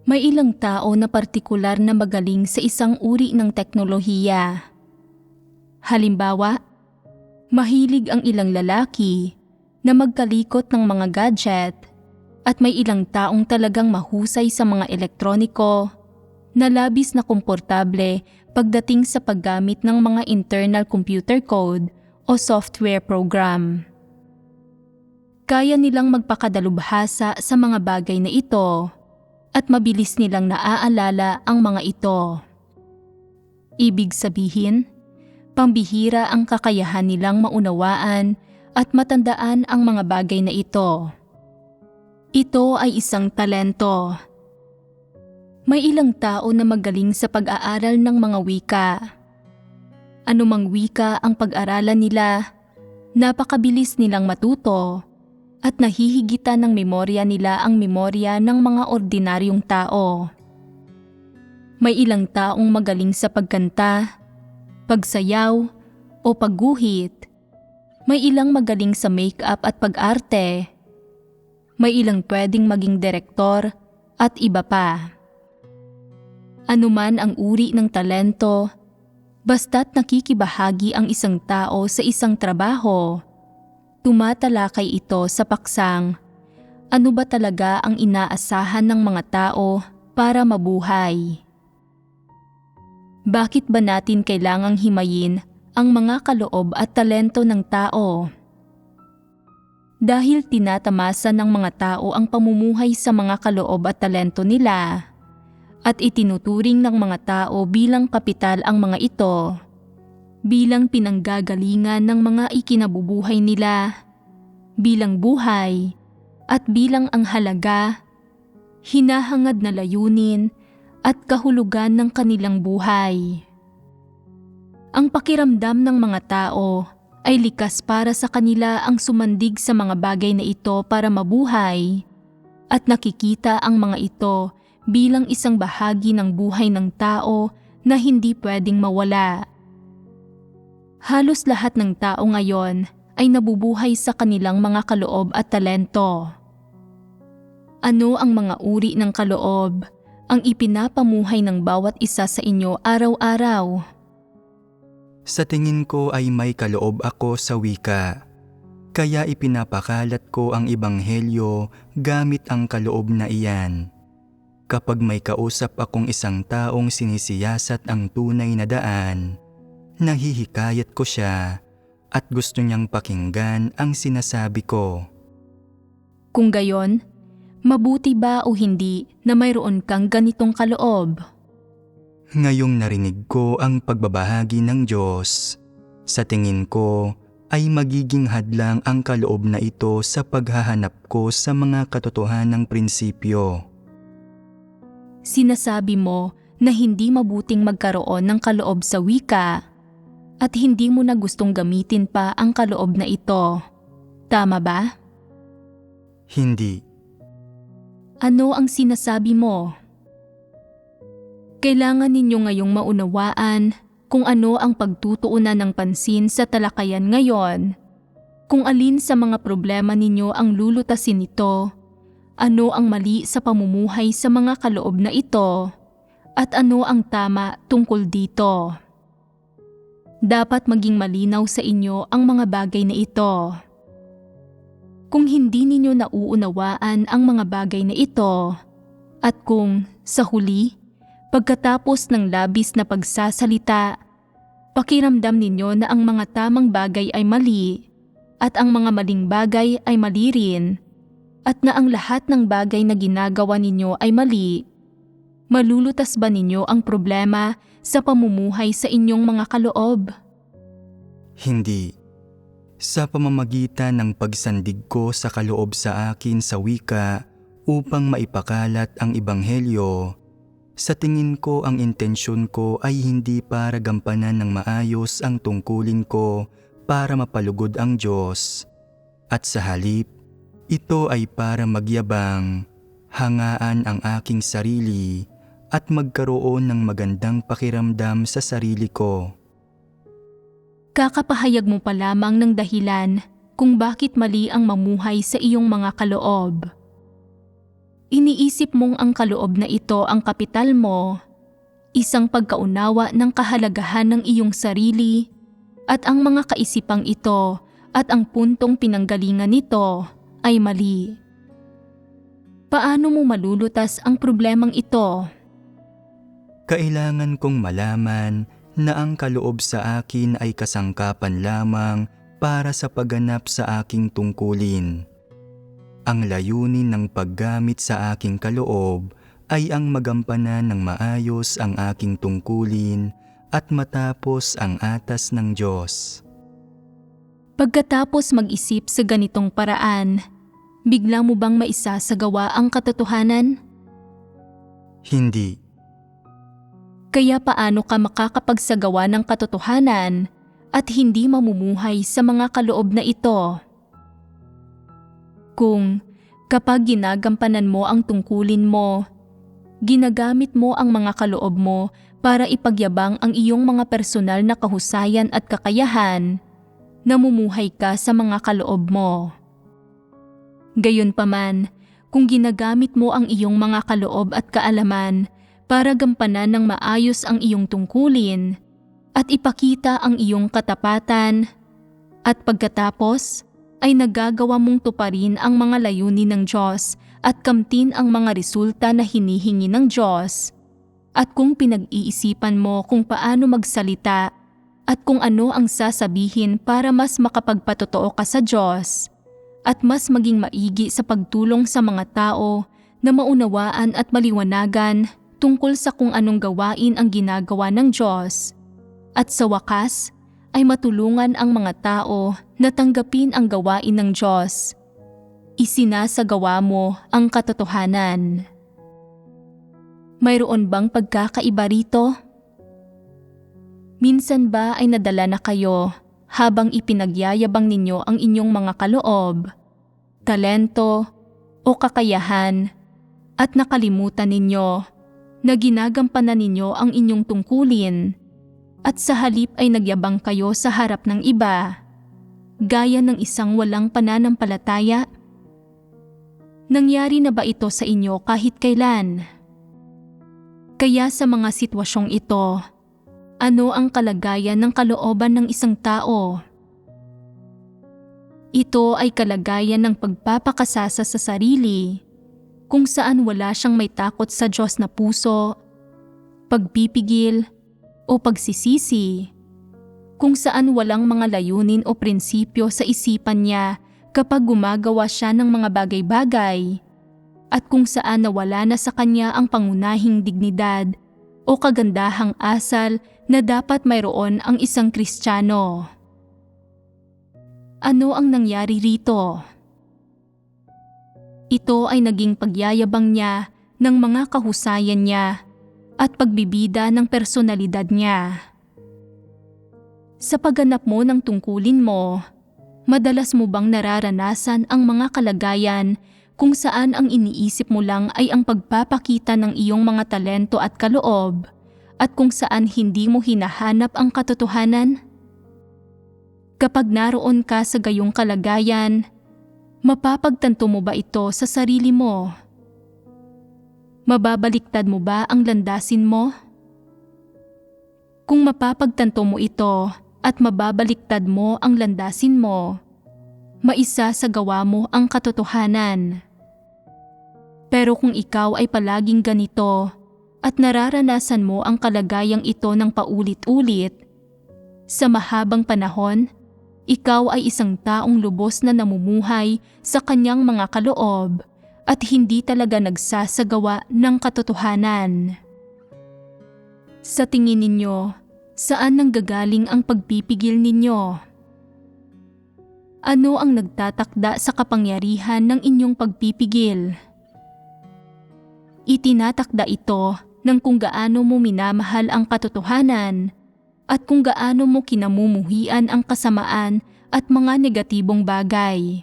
May ilang tao na partikular na magaling sa isang uri ng teknolohiya. Halimbawa, mahilig ang ilang lalaki na magkalikot ng mga gadget at may ilang taong talagang mahusay sa mga elektroniko na labis na komportable pagdating sa paggamit ng mga internal computer code o software program. Kaya nilang magpakadalubhasa sa mga bagay na ito at mabilis nilang naaalala ang mga ito. Ibig sabihin, pambihira ang kakayahan nilang maunawaan at matandaan ang mga bagay na ito. Ito ay isang talento. May ilang tao na magaling sa pag-aaral ng mga wika. Anumang wika ang pag-aralan nila, napakabilis nilang matuto at nahihigitan ng memorya nila ang memorya ng mga ordinaryong tao. May ilang taong magaling sa pagkanta, pagsayaw o pagguhit. May ilang magaling sa make-up at pag-arte. May ilang pwedeng maging direktor at iba pa. Anuman ang uri ng talento, basta't nakikibahagi ang isang tao sa isang trabaho, tumatalakay ito sa paksang, ano ba talaga ang inaasahan ng mga tao para mabuhay? Bakit ba natin kailangang himayin ang mga kaloob at talento ng tao? Dahil tinatamasa ng mga tao ang pamumuhay sa mga kaloob at talento nila at itinuturing ng mga tao bilang kapital ang mga ito, bilang pinanggagalingan ng mga ikinabubuhay nila, bilang buhay at bilang ang halaga, hinahangad na layunin at kahulugan ng kanilang buhay. Ang pakiramdam ng mga tao ay likas para sa kanila ang sumandig sa mga bagay na ito para mabuhay at nakikita ang mga ito bilang isang bahagi ng buhay ng tao na hindi pwedeng mawala. Halos lahat ng tao ngayon ay nabubuhay sa kanilang mga kaloob at talento. Ano ang mga uri ng kaloob ang ipinapamuhay ng bawat isa sa inyo araw-araw? Sa tingin ko ay may kaloob ako sa wika. Kaya ipinapakalat ko ang ebanghelyo gamit ang kaloob na iyan. Kapag may kausap akong isang taong sinisiyasat ang tunay na daan, nahihikayat ko siya at gusto niyang pakinggan ang sinasabi ko. Kung gayon, mabuti ba o hindi na mayroon kang ganitong kaloob? Ngayong narinig ko ang pagbabahagi ng Diyos, sa tingin ko ay magiging hadlang ang kaloob na ito sa paghahanap ko sa mga katotohanang prinsipyo. Sinasabi mo na hindi mabuting magkaroon ng kaloob sa wika at hindi mo na gustong gamitin pa ang kaloob na ito. Tama ba? Hindi. Ano ang sinasabi mo? Kailangan ninyo ngayong maunawaan kung ano ang pagtutuunan ng pansin sa talakayan ngayon, kung alin sa mga problema ninyo ang lulutasin nito, ano ang mali sa pamumuhay sa mga kaloob na ito, at ano ang tama tungkol dito. Dapat maging malinaw sa inyo ang mga bagay na ito. Kung hindi ninyo nauunawaan ang mga bagay na ito, at kung, sa huli, pagkatapos ng labis na pagsasalita, pakiramdam ninyo na ang mga tamang bagay ay mali at ang mga maling bagay ay mali rin at na ang lahat ng bagay na ginagawa ninyo ay mali, malulutas ba ninyo ang problema sa pamumuhay sa inyong mga kaloob? Hindi. Sa pamamagitan ng pagsandig ko sa kaloob sa akin sa wika upang maipakalat ang ebanghelyo, Sa tingin ko ang intensyon ko ay hindi para gampanan ng maayos ang tungkulin ko para mapalugod ang Diyos. At sa halip, ito ay para magyabang, hangaan ang aking sarili at magkaroon ng magandang pakiramdam sa sarili ko. Kakapahayag mo pa lamang ng dahilan kung bakit mali ang mamuhay sa iyong mga kaloob. Iniisip mong ang kaloob na ito ang kapital mo, isang pagkaunawa ng kahalagahan ng iyong sarili at ang mga kaisipang ito at ang puntong pinanggalingan nito ay mali. Paano mo malulutas ang problemang ito? Kailangan kong malaman na ang kaloob sa akin ay kasangkapan lamang para sa pagganap sa aking tungkulin. Ang layunin ng paggamit sa aking kaloob ay ang magampanan ng maayos ang aking tungkulin at matapos ang atas ng Diyos. Pagkatapos mag-isip sa ganitong paraan, bigla mo bang maisasagawa ang katotohanan? Hindi. Kaya paano ka makakapagsagawa ng katotohanan at hindi mamumuhay sa mga kaloob na ito? Kung kapag ginagampanan mo ang tungkulin mo, ginagamit mo ang mga kaloob mo para ipagyabang ang iyong mga personal na kahusayan at kakayahan, namumuhay ka sa mga kaloob mo. Gayunpaman, kung ginagamit mo ang iyong mga kaloob at kaalaman para gampanan ng maayos ang iyong tungkulin at ipakita ang iyong katapatan, at pagkatapos ay nagagawa mong tuparin ang mga layunin ng Diyos at kamtin ang mga resulta na hinihingi ng Diyos, at kung pinag-iisipan mo kung paano magsalita at kung ano ang sasabihin para mas makapagpatotoo ka sa Diyos at mas maging maigi sa pagtulong sa mga tao na maunawaan at maliwanagan tungkol sa kung anong gawain ang ginagawa ng Diyos, at sa wakas ay matulungan ang mga tao na tanggapin ang gawain ng Diyos, isinasagawa mo ang katotohanan. Mayroon bang pagkakaiba rito? Minsan ba ay nadala na kayo habang ipinagyayabang ninyo ang inyong mga kaloob, talento o kakayahan at nakalimutan ninyo na ginagampanan ninyo ang inyong tungkulin at sa halip ay nagyabang kayo sa harap ng iba, gaya ng isang walang pananampalataya? Nangyari na ba ito sa inyo kahit kailan? Kaya sa mga sitwasyong ito, ano ang kalagayan ng kalooban ng isang tao? Ito ay kalagayan ng pagpapakasasa sa sarili, kung saan wala siyang may takot sa Diyos na puso, pagpipigil o pagsisisi, kung saan walang mga layunin o prinsipyo sa isipan niya kapag gumagawa siya ng mga bagay-bagay, at kung saan nawala na sa kanya ang pangunahing dignidad o kagandahang asal na dapat mayroon ang isang Kristiyano. Ano ang nangyari rito? Ito ay naging pagyayabang niya ng mga kahusayan niya at pagbibida ng personalidad niya. Sa pagganap mo ng tungkulin mo, madalas mo bang nararanasan ang mga kalagayan kung saan ang iniisip mo lang ay ang pagpapakita ng iyong mga talento at kaloob, at kung saan hindi mo hinahanap ang katotohanan? Kapag naroon ka sa gayong kalagayan, mapapagtanto mo ba ito sa sarili mo? Mababaliktad mo ba ang landasin mo? Kung mapapagtanto mo ito at mababaliktad mo ang landasin mo, maisasagawa mo ang katotohanan. Pero kung ikaw ay palaging ganito at nararanasan mo ang kalagayang ito ng paulit-ulit, sa mahabang panahon, ikaw ay isang taong lubos na namumuhay sa kanyang mga kaloob at hindi talaga nagsasagawa ng katotohanan. Sa tingin ninyo, saan nanggagaling ang pagpipigil ninyo? Ano ang nagtatakda sa kapangyarihan ng inyong pagpipigil? Itinatakda ito ng kung gaano mo minamahal ang katotohanan at kung gaano mo kinamumuhian ang kasamaan at mga negatibong bagay.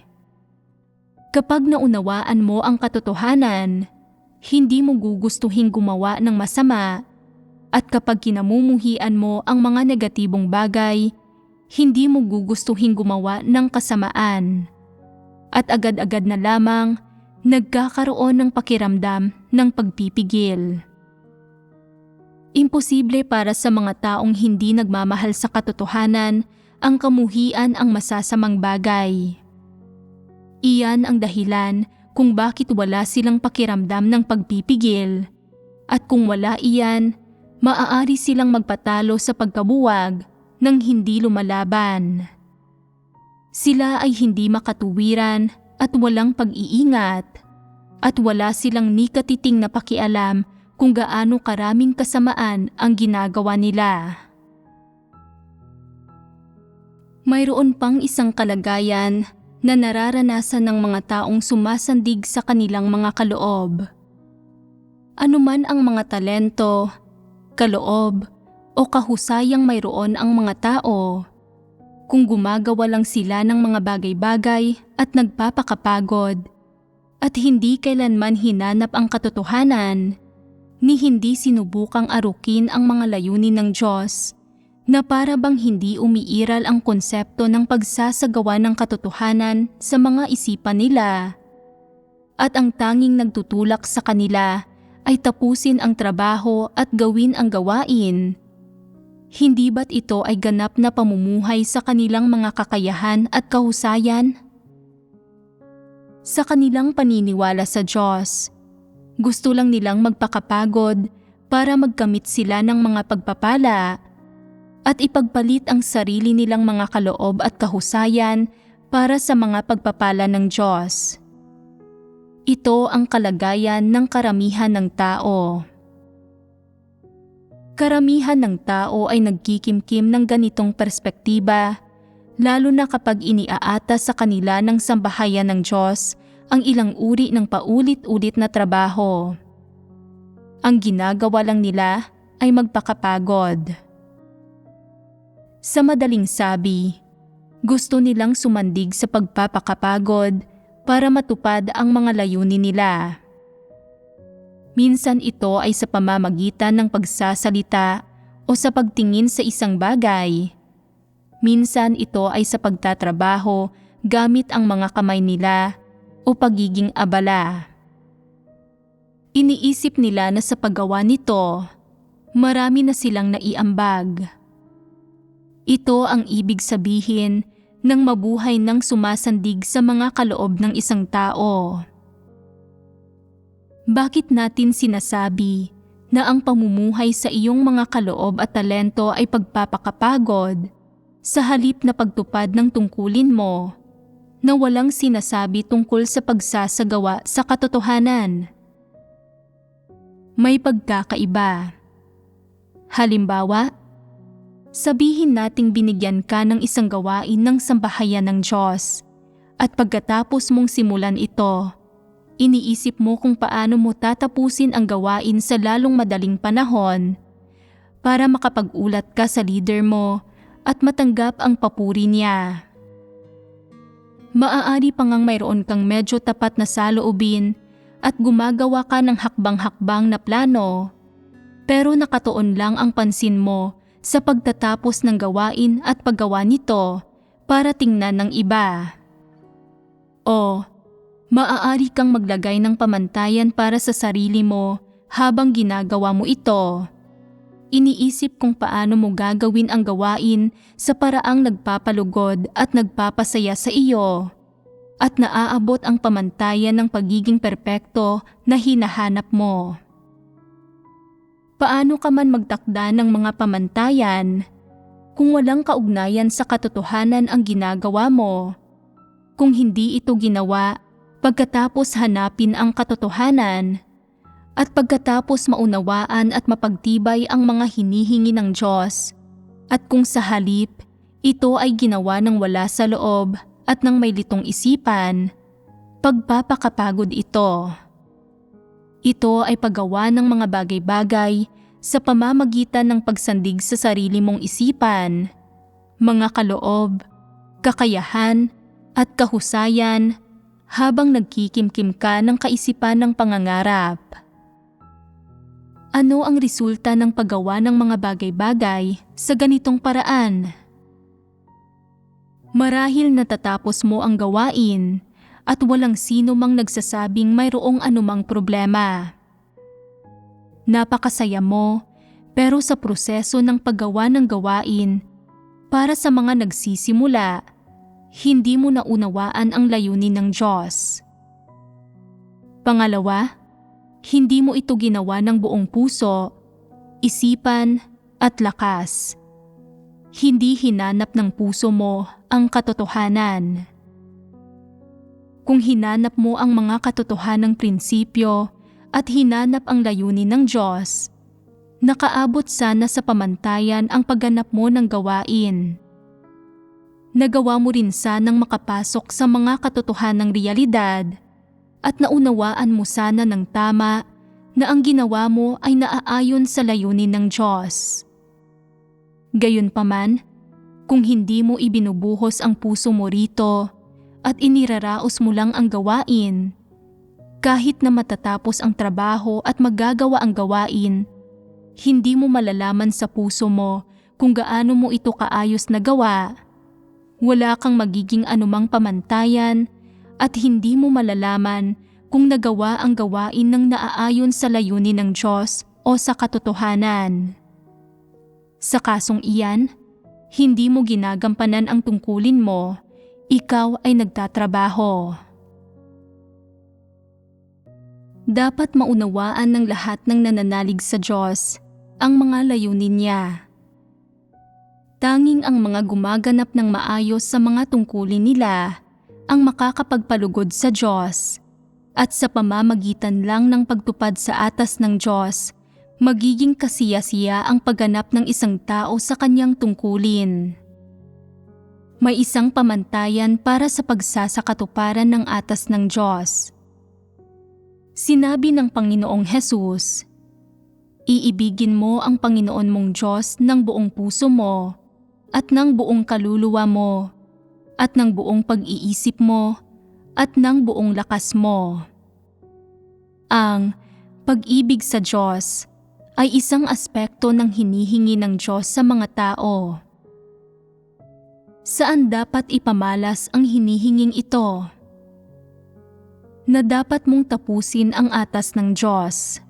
Kapag naunawaan mo ang katotohanan, hindi mo gugustuhin gumawa ng masama, at kapag kinamumuhian mo ang mga negatibong bagay, hindi mo gugustuhin gumawa ng kasamaan. At agad-agad na lamang nagkakaroon ng pakiramdam ng pagpipigil. Imposible para sa mga taong hindi nagmamahal sa katotohanan ang kamuhian ang masasamang bagay. Iyan ang dahilan kung bakit wala silang pakiramdam ng pagpipigil, at kung wala iyan, maaari silang magpatalo sa pagkabuwag nang hindi lumalaban. Sila ay hindi makatuwiran at walang pag-iingat, at wala silang ni katiting na pakialam kung gaano karaming kasamaan ang ginagawa nila. Mayroon pang isang kalagayan na nararanasan ng mga taong sumasandig sa kanilang mga kaloob. Anuman ang mga talento, kaloob, o kahusayang mayroon ang mga tao, kung gumagawa lang sila ng mga bagay-bagay at nagpapakapagod, at hindi kailanman hinanap ang katotohanan, ni hindi sinubukang arukin ang mga layunin ng Diyos, na para bang hindi umiiral ang konsepto ng pagsasagawa ng katotohanan sa mga isipan nila. At ang tanging nagtutulak sa kanila ay tapusin ang trabaho at gawin ang gawain. Hindi ba't ito ay ganap na pamumuhay sa kanilang mga kakayahan at kahusayan? Sa kanilang paniniwala sa Diyos, gusto lang nilang magpakapagod para magkamit sila ng mga pagpapala at ipagpalit ang sarili nilang mga kaloob at kahusayan para sa mga pagpapala ng Diyos. Ito ang kalagayan ng karamihan ng tao. Karamihan ng tao ay nagkikimkim ng ganitong perspektiba, lalo na kapag iniaata sa kanila ng sambahayan ng Diyos ang ilang uri ng paulit-ulit na trabaho. Ang ginagawa lang nila ay magpakapagod. Sa madaling sabi, gusto nilang sumandig sa pagpapakapagod para matupad ang mga layunin nila. Minsan ito ay sa pamamagitan ng pagsasalita o sa pagtingin sa isang bagay. Minsan ito ay sa pagtatrabaho gamit ang mga kamay nila o pagiging abala. Iniisip nila na sa paggawa nito, marami na silang naiambag. Ito ang ibig sabihin ng mabuhay ng sumasandig sa mga kaloob ng isang tao. Bakit natin sinasabi na ang pamumuhay sa iyong mga kaloob at talento ay pagpapakapagod sa halip na pagtupad ng tungkulin mo, na walang sinasabi tungkol sa pagsasagawa sa katotohanan? May pagkakaiba. Halimbawa, sabihin nating binigyan ka ng isang gawain ng sambahayan ng Diyos, at pagkatapos mong simulan ito, iniisip mo kung paano mo tatapusin ang gawain sa lalong madaling panahon para makapag-ulat ka sa leader mo at matanggap ang papuri niya. Maaari pa ngang mayroon kang medyo tapat na saloobin at gumagawa ka ng hakbang-hakbang na plano, pero nakatuon lang ang pansin mo sa pagtatapos ng gawain at paggawa nito para tingnan ng iba. O, maaari kang maglagay ng pamantayan para sa sarili mo habang ginagawa mo ito. Iniisip kung paano mo gagawin ang gawain sa paraang nagpapalugod at nagpapasaya sa iyo, at naaabot ang pamantayan ng pagiging perpekto na hinahanap mo. Paano ka man magtakda ng mga pamantayan kung walang kaugnayan sa katotohanan ang ginagawa mo? Kung hindi ito ginawa pagkatapos hanapin ang katotohanan at pagkatapos maunawaan at mapagtibay ang mga hinihingi ng Diyos, at kung sa halip ito ay ginawa ng wala sa loob at ng may litong isipan, pagpapakapagod ito. Ito ay paggawa ng mga bagay-bagay sa pamamagitan ng pagsandig sa sarili mong isipan, mga kaloob, kakayahan at kahusayan habang nagkikimkim ka ng kaisipan ng pangangarap. Ano ang resulta ng paggawa ng mga bagay-bagay sa ganitong paraan? Marahil natatapos mo ang gawain at walang sino mang nagsasabing mayroong anumang problema. Napakasaya mo, pero sa proseso ng paggawa ng gawain, para sa mga nagsisimula, hindi mo naunawaan ang layunin ng Diyos. Pangalawa, hindi mo ito ginawa ng buong puso, isipan at lakas. Hindi hinanap ng puso mo ang katotohanan. Kung hinanap mo ang mga katotohanang prinsipyo at hinanap ang layunin ng Diyos, nakaabot sana sa pamantayan ang pagganap mo ng gawain. Nagawa mo rin sanang makapasok sa mga katotohanang realidad at naunawaan mo sana ng tama na ang ginawa mo ay naaayon sa layunin ng Diyos. Gayunpaman, kung hindi mo ibinubuhos ang puso mo rito at iniraraos mo lang ang gawain, kahit na matatapos ang trabaho at magagawa ang gawain, hindi mo malalaman sa puso mo kung gaano mo ito kaayos na gawa. Wala kang magiging anumang pamantayan at hindi mo malalaman kung nagawa ang gawain ng naaayon sa layunin ng Diyos o sa katotohanan. Sa kasong iyan, hindi mo ginagampanan ang tungkulin mo, ikaw ay nagtatrabaho. Dapat maunawaan ng lahat ng nananalig sa Diyos ang mga layunin niya. Tanging ang mga gumaganap ng maayos sa mga tungkulin nila ang makakapagpalugod sa Diyos, at sa pamamagitan lang ng pagtupad sa atas ng Diyos, magiging kasiya-siya ang pagganap ng isang tao sa kanyang tungkulin. May isang pamantayan para sa pagsasakatuparan ng atas ng Diyos. Sinabi ng Panginoong Hesus, "Iibigin mo ang Panginoon mong Diyos ng buong puso mo, at ng buong kaluluwa mo, at ng buong pag-iisip mo, at ng buong lakas mo." Ang pag-ibig sa Diyos ay isang aspekto ng hinihingi ng Diyos sa mga tao. Saan dapat ipamalas ang hinihinging ito? Na dapat mong tapusin ang atas ng Diyos.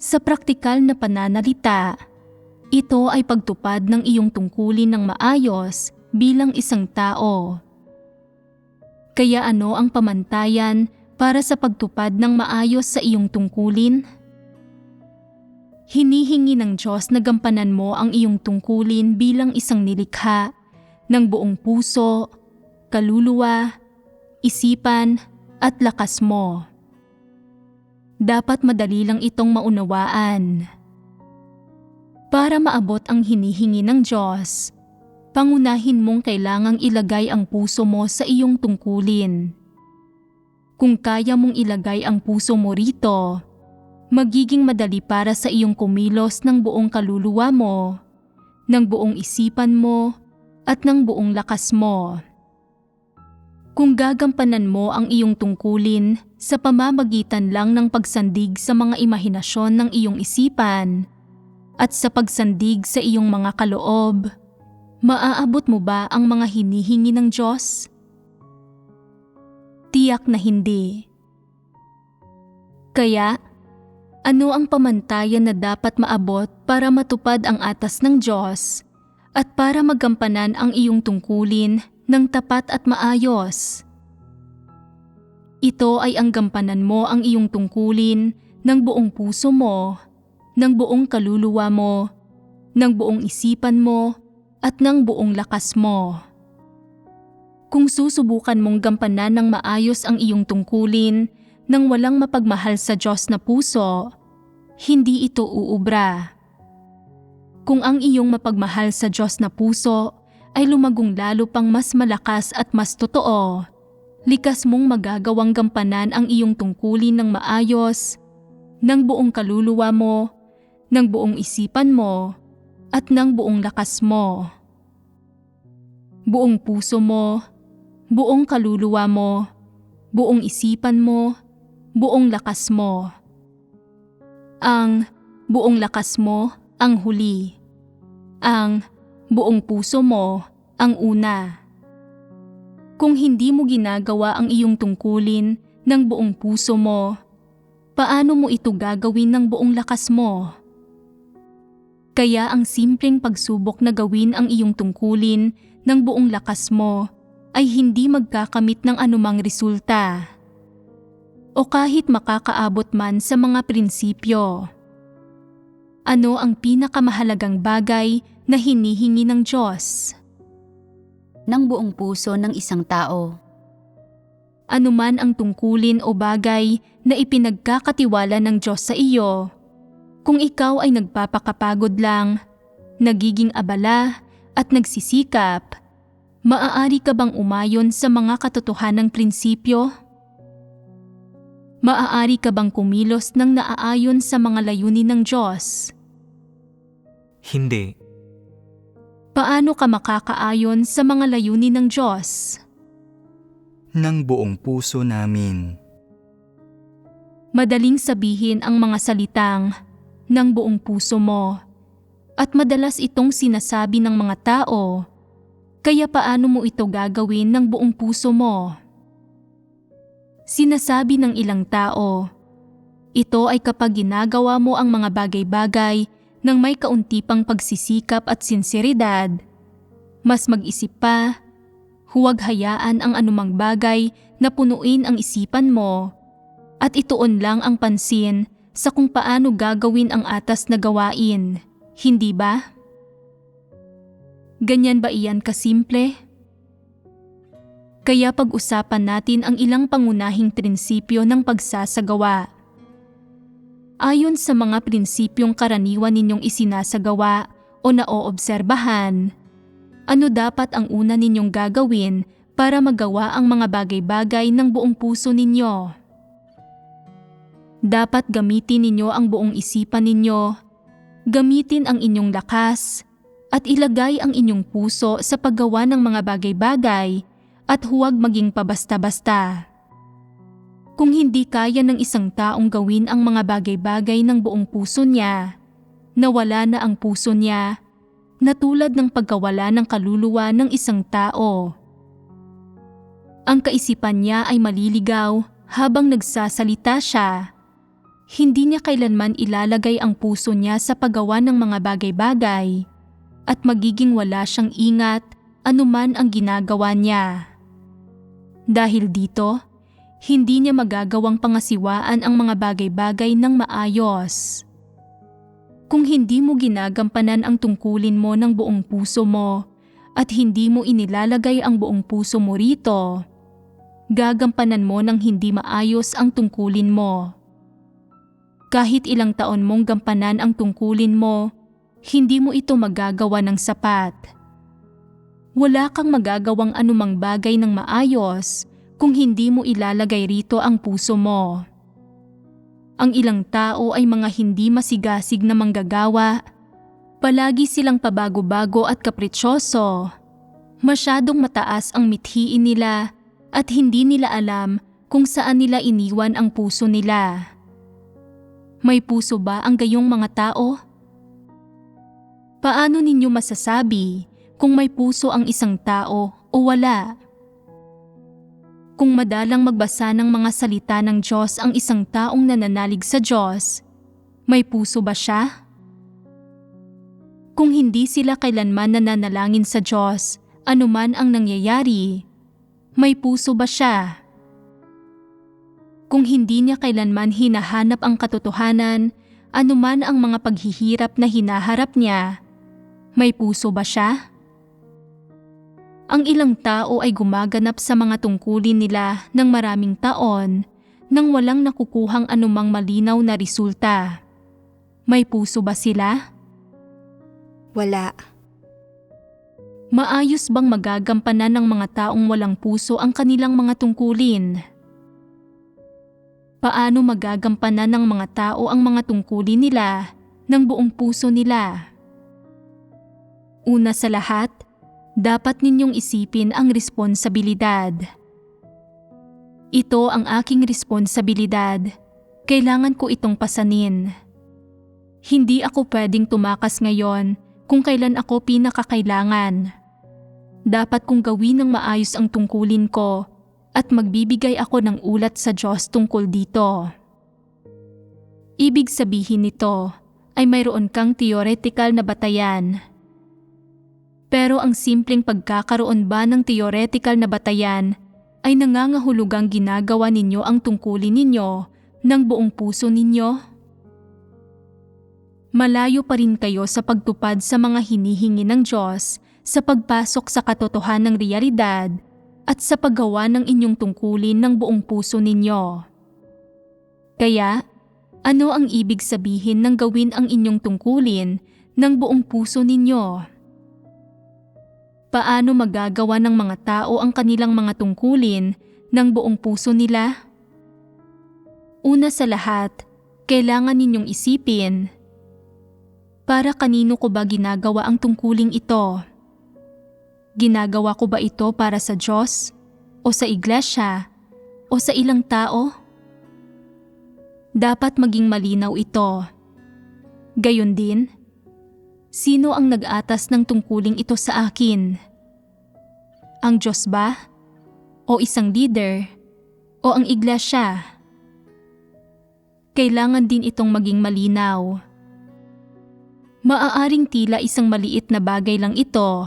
Sa praktikal na pananalita, ito ay pagtupad ng iyong tungkulin ng maayos bilang isang tao. Kaya ano ang pamantayan para sa pagtupad ng maayos sa iyong tungkulin? Hinihingi ng Diyos na gampanan mo ang iyong tungkulin bilang isang nilikha ng buong puso, kaluluwa, isipan at lakas mo. Dapat madali lang itong maunawaan. Para maabot ang hinihingi ng Diyos, pangunahin mong kailangang ilagay ang puso mo sa iyong tungkulin. Kung kaya mong ilagay ang puso mo rito, magiging madali para sa iyong kumilos ng buong kaluluwa mo, ng buong isipan mo, at ng buong lakas mo. Kung gagampanan mo ang iyong tungkulin sa pamamagitan lang ng pagsandig sa mga imahinasyon ng iyong isipan, at sa pagsandig sa iyong mga kaloob, maaabot mo ba ang mga hinihingi ng Diyos? Tiyak na hindi. Kaya, ano ang pamantayan na dapat maabot para matupad ang atas ng Diyos at para magampanan ang iyong tungkulin ng tapat at maayos? Ito ay ang gampanan mo ang iyong tungkulin ng buong puso mo, ng buong kaluluwa mo, ng buong isipan mo, at ng buong lakas mo. Kung susubukan mong gampanan ng maayos ang iyong tungkulin nang walang mapagmahal sa Diyos na puso, hindi ito uubra. Kung ang iyong mapagmahal sa Diyos na puso ay lumagong lalo pang mas malakas at mas totoo, likas mong magagawang gampanan ang iyong tungkulin ng maayos, ng buong kaluluwa mo, ng buong isipan mo, at ng buong lakas mo. Buong puso mo, buong kaluluwa mo, buong isipan mo, buong lakas mo. Ang buong lakas mo ang huli. Ang buong puso mo ang una. Kung hindi mo ginagawa ang iyong tungkulin ng buong puso mo, paano mo ito gagawin ng buong lakas mo? Kaya ang simpleng pagsubok na gawin ang iyong tungkulin ng buong lakas mo ay hindi magkakamit ng anumang resulta. O kahit makakaabot man sa mga prinsipyo. Ano ang pinakamahalagang bagay na hinihingi ng Diyos? Ng buong puso ng isang tao. Ano man ang tungkulin o bagay na ipinagkakatiwala ng Diyos sa iyo, kung ikaw ay nagpapakapagod lang, nagiging abala at nagsisikap, maaari ka bang umayon sa mga katotohanang prinsipyo? Maaari ka bang kumilos ng naaayon sa mga layunin ng Diyos? Hindi. Paano ka makakaayon sa mga layunin ng Diyos? Ng buong puso namin. Madaling sabihin ang mga salitang ng buong puso mo at madalas itong sinasabi ng mga tao. Kaya paano mo ito gagawin ng buong puso mo? Sinasabi ng ilang tao, ito ay kapag ginagawa mo ang mga bagay-bagay ng may kaunti pang pagsisikap at sinseridad. Mas mag-isip pa, huwag hayaan ang anumang bagay na punuin ang isipan mo at ituon lang ang pansin sa kung paano gagawin ang atas na gawain, hindi ba? Ganyan ba iyan kasimple? Kaya pag-usapan natin ang ilang pangunahing prinsipyo ng pagsasagawa. Ayon sa mga prinsipyong karaniwan ninyong isinasagawa o naoobserbahan, ano dapat ang una ninyong gagawin para magawa ang mga bagay-bagay ng buong puso ninyo? Dapat gamitin ninyo ang buong isipan ninyo, gamitin ang inyong lakas, at ilagay ang inyong puso sa paggawa ng mga bagay-bagay at huwag maging pabasta-basta. Kung hindi kaya ng isang taong gawin ang mga bagay-bagay ng buong puso niya, nawala na ang puso niya, na tulad ng pagkawala ng kaluluwa ng isang tao. Ang kaisipan niya ay maliligaw habang nagsasalita siya. Hindi niya kailanman ilalagay ang puso niya sa paggawa ng mga bagay-bagay at magiging wala siyang ingat anuman ang ginagawa niya. Dahil dito, hindi niya magagawang pangasiwaan ang mga bagay-bagay ng maayos. Kung hindi mo ginagampanan ang tungkulin mo ng buong puso mo at hindi mo inilalagay ang buong puso mo rito, gagampanan mo ng hindi maayos ang tungkulin mo. Kahit ilang taon mong gampanan ang tungkulin mo, hindi mo ito magagawa ng sapat. Wala kang magagawang anumang bagay ng maayos kung hindi mo ilalagay rito ang puso mo. Ang ilang tao ay mga hindi masigasig na manggagawa. Palagi silang pabago-bago at kapritsoso. Masyadong mataas ang mithiin nila at hindi nila alam kung saan nila iniwan ang puso nila. May puso ba ang gayong mga tao? Paano ninyo masasabi kung may puso ang isang tao o wala? Kung madalang magbasa ng mga salita ng Diyos ang isang taong nananalig sa Diyos, may puso ba siya? Kung hindi sila kailanman nananalangin sa Diyos, anuman ang nangyayari, may puso ba siya? Kung hindi niya kailanman hinahanap ang katotohanan, anuman ang mga paghihirap na hinaharap niya, may puso ba siya? Ang ilang tao ay gumaganap sa mga tungkulin nila ng maraming taon nang walang nakukuhang anumang malinaw na resulta. May puso ba sila? Wala. Maayos bang magagampanan ng mga taong walang puso ang kanilang mga tungkulin? Paano magagampanan ng mga tao ang mga tungkulin nila ng buong puso nila? Una sa lahat, dapat ninyong isipin ang responsibilidad. Ito ang aking responsibilidad. Kailangan ko itong pasanin. Hindi ako pwedeng tumakas ngayon kung kailan ako pinakakailangan. Dapat kong gawin ng maayos ang tungkulin ko at magbibigay ako ng ulat sa Diyos tungkol dito. Ibig sabihin nito ay mayroon kang theoretical na batayan. Pero ang simpleng pagkakaroon ba ng theoretical na batayan ay nangangahulugang ginagawa ninyo ang tungkulin ninyo ng buong puso ninyo? Malayo pa rin kayo sa pagtupad sa mga hinihingi ng Diyos sa pagpasok sa katotohanan ng realidad at sa paggawa ng inyong tungkulin ng buong puso ninyo. Kaya, ano ang ibig sabihin ng gawin ang inyong tungkulin ng buong puso ninyo? Paano magagawa ng mga tao ang kanilang mga tungkulin ng buong puso nila? Una sa lahat, kailangan ninyong isipin, para kanino ko ba ginagawa ang tungkuling ito? Ginagawa ko ba ito para sa Diyos, o sa iglesia, o sa ilang tao? Dapat maging malinaw ito. Gayon din, sino ang nag-atas ng tungkuling ito sa akin? Ang Diyos ba? O isang leader? O ang iglesia? Kailangan din itong maging malinaw. Maaaring tila isang maliit na bagay lang ito,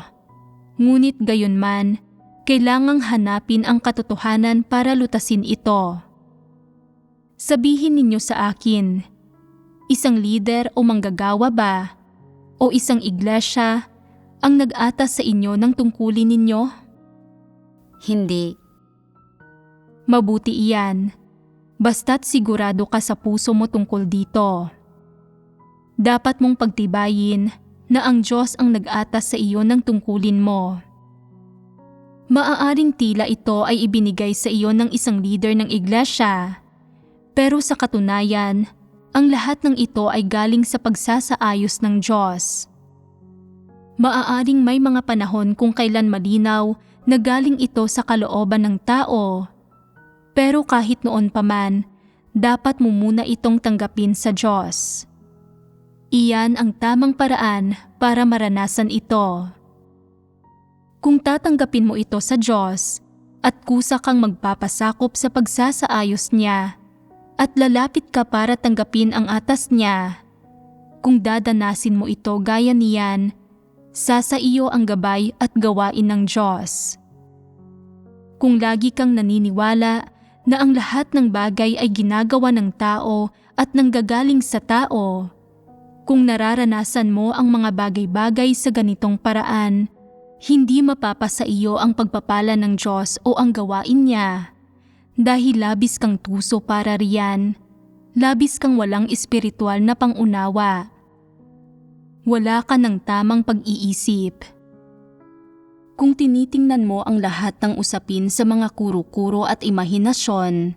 ngunit gayunman, kailangang hanapin ang katotohanan para lutasin ito. Sabihin ninyo sa akin, isang leader o manggagawa ba, o isang iglesia, ang nag-atas sa inyo ng tungkulin ninyo? Hindi. Mabuti iyan, basta't sigurado ka sa puso mo tungkol dito. Dapat mong pagtibayin na ang Diyos ang nag-atas sa iyo ng tungkulin mo. Maaaring tila ito ay ibinigay sa iyo ng isang leader ng iglesia, pero sa katunayan, ang lahat ng ito ay galing sa pagsasaayos ng Diyos. Maaaring may mga panahon kung kailan malinaw na galing ito sa kalooban ng tao, pero kahit noon pa man, dapat mo muna itong tanggapin sa Diyos. Iyan ang tamang paraan para maranasan ito. Kung tatanggapin mo ito sa Diyos at kusa kang magpapasakop sa pagsasaayos niya at lalapit ka para tanggapin ang atas niya, kung dadanasin mo ito gaya niyan, sasa iyo ang gabay at gawain ng Diyos. Kung lagi kang naniniwala na ang lahat ng bagay ay ginagawa ng tao at nanggagaling sa tao, kung nararanasan mo ang mga bagay-bagay sa ganitong paraan, hindi mapapasa iyo ang pagpapala ng Diyos o ang gawain niya. Dahil labis kang tuso para riyan, labis kang walang espiritual na pangunawa. Wala ka ng tamang pag-iisip. Kung tinitingnan mo ang lahat ng usapin sa mga kuro-kuro at imahinasyon,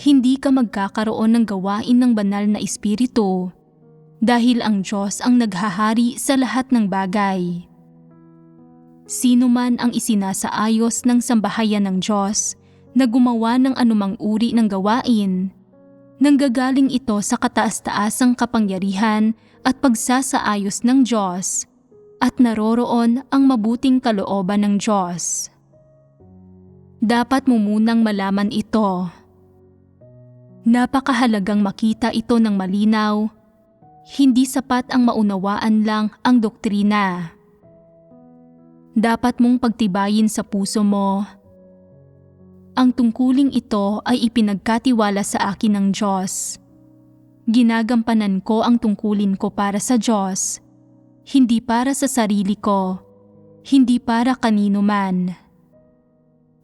hindi ka magkakaroon ng gawain ng banal na espiritu. Dahil ang Diyos ang naghahari sa lahat ng bagay. Sino man ang isinasaayos ng sambahayan ng Diyos na gumawa ng anumang uri ng gawain, nanggagaling ito sa kataas-taasang kapangyarihan at pagsasaayos ng Diyos, at naroroon ang mabuting kalooban ng Diyos. Dapat mo munang malaman ito. Napakahalagang makita ito ng malinaw. Hindi sapat ang maunawaan lang ang doktrina. Dapat mong pagtibayin sa puso mo. Ang tungkuling ito ay ipinagkatiwala sa akin ng Diyos. Ginagampanan ko ang tungkulin ko para sa Diyos, hindi para sa sarili ko, hindi para kanino man.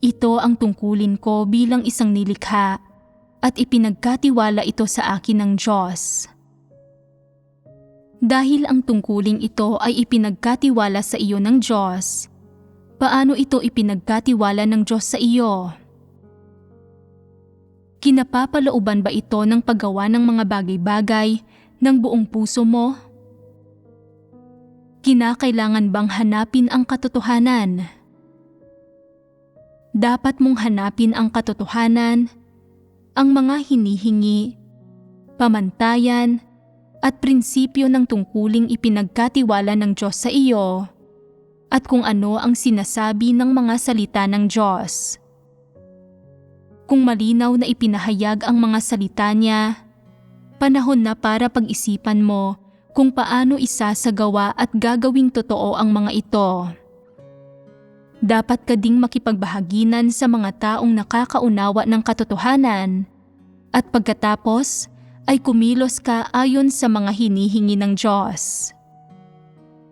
Ito ang tungkulin ko bilang isang nilikha at ipinagkatiwala ito sa akin ng Diyos. Dahil ang tungkuling ito ay ipinagkatiwala sa iyo ng Diyos, Paano ito ipinagkatiwala ng Diyos sa iyo? Kinapapalooban ba ito ng paggawa ng mga bagay-bagay ng buong puso mo? Kinakailangan bang hanapin ang katotohanan? Dapat mong hanapin ang katotohanan, ang mga hinihingi, pamantayan, at prinsipyo ng tungkuling ipinagkatiwala ng Diyos sa iyo, at kung ano ang sinasabi ng mga salita ng Diyos. Kung malinaw na ipinahayag ang mga salita niya, panahon na para pag-isipan mo kung paano isasagawa at gagawing totoo ang mga ito. Dapat ka ding makipagbahaginan sa mga taong nakakaunawa ng katotohanan, at pagkatapos ay kumilos ka ayon sa mga hinihingi ng Diyos.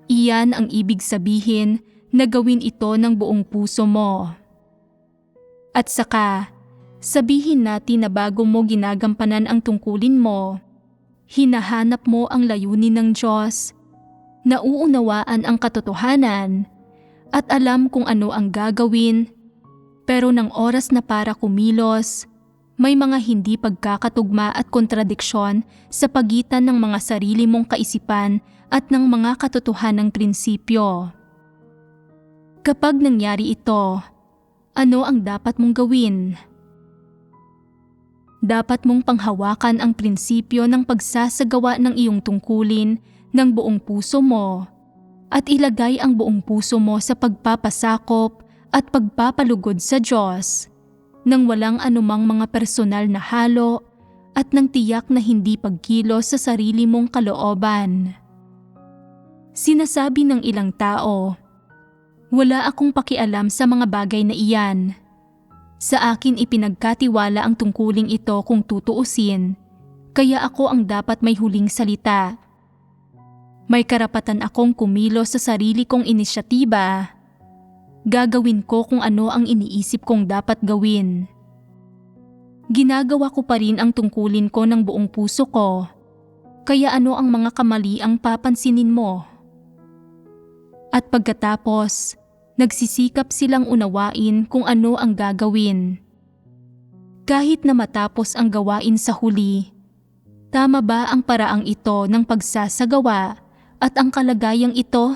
Iyan ang ibig sabihin na gawin ito ng buong puso mo. At saka, sabihin natin na bago mo ginagampanan ang tungkulin mo, hinahanap mo ang layunin ng Diyos, nauunawaan ang katotohanan, at alam kung ano ang gagawin, pero ng oras na para kumilos, may mga hindi pagkakatugma at kontradiksyon sa pagitan ng mga sarili mong kaisipan at ng mga katotohanang prinsipyo. Kapag nangyari ito, ano ang dapat mong gawin? Dapat mong panghawakan ang prinsipyo ng pagsasagawa ng iyong tungkulin ng buong puso mo at ilagay ang buong puso mo sa pagpapasakop at pagpapalugod sa Diyos nang walang anumang mga personal na halo at nang tiyak na hindi pagkilos sa sarili mong kalooban. Sinasabi ng ilang tao, "Wala akong pakialam sa mga bagay na iyan. Sa akin ipinagkatiwala ang tungkuling ito kung tutuusin, kaya ako ang dapat may huling salita. May karapatan akong kumilos sa sarili kong inisyatiba. Gagawin ko kung ano ang iniisip kong dapat gawin. Ginagawa ko pa rin ang tungkulin ko ng buong puso ko, kaya ano ang mga kamaliang papansinin mo?" At pagkatapos, nagsisikap silang unawain kung ano ang gagawin. Kahit na matapos ang gawain sa huli, tama ba ang paraang ito ng pagsasagawa at ang kalagayang ito?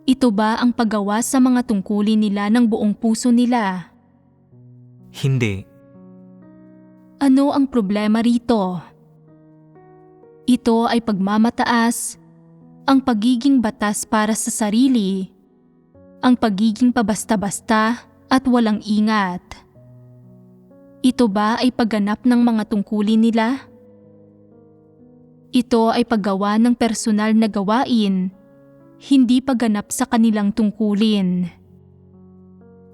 Ito ba ang paggawa sa mga tungkulin nila ng buong puso nila? Hindi. Ano ang problema rito? Ito ay pagmamataas, ang pagiging batas para sa sarili, ang pagiging pabasta-basta at walang ingat. Ito ba ay pagganap ng mga tungkulin nila? Ito ay paggawa ng personal na gawain, hindi pagganap sa kanilang tungkulin.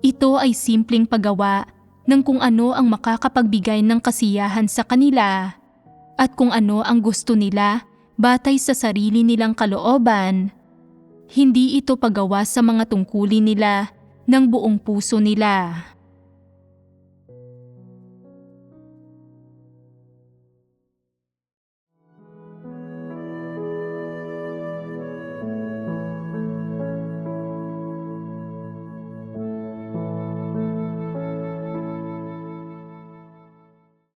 Ito ay simpleng paggawa ng kung ano ang makakapagbigay ng kasiyahan sa kanila at kung ano ang gusto nila batay sa sarili nilang kalooban. Hindi ito paggawa sa mga tungkulin nila ng buong puso nila.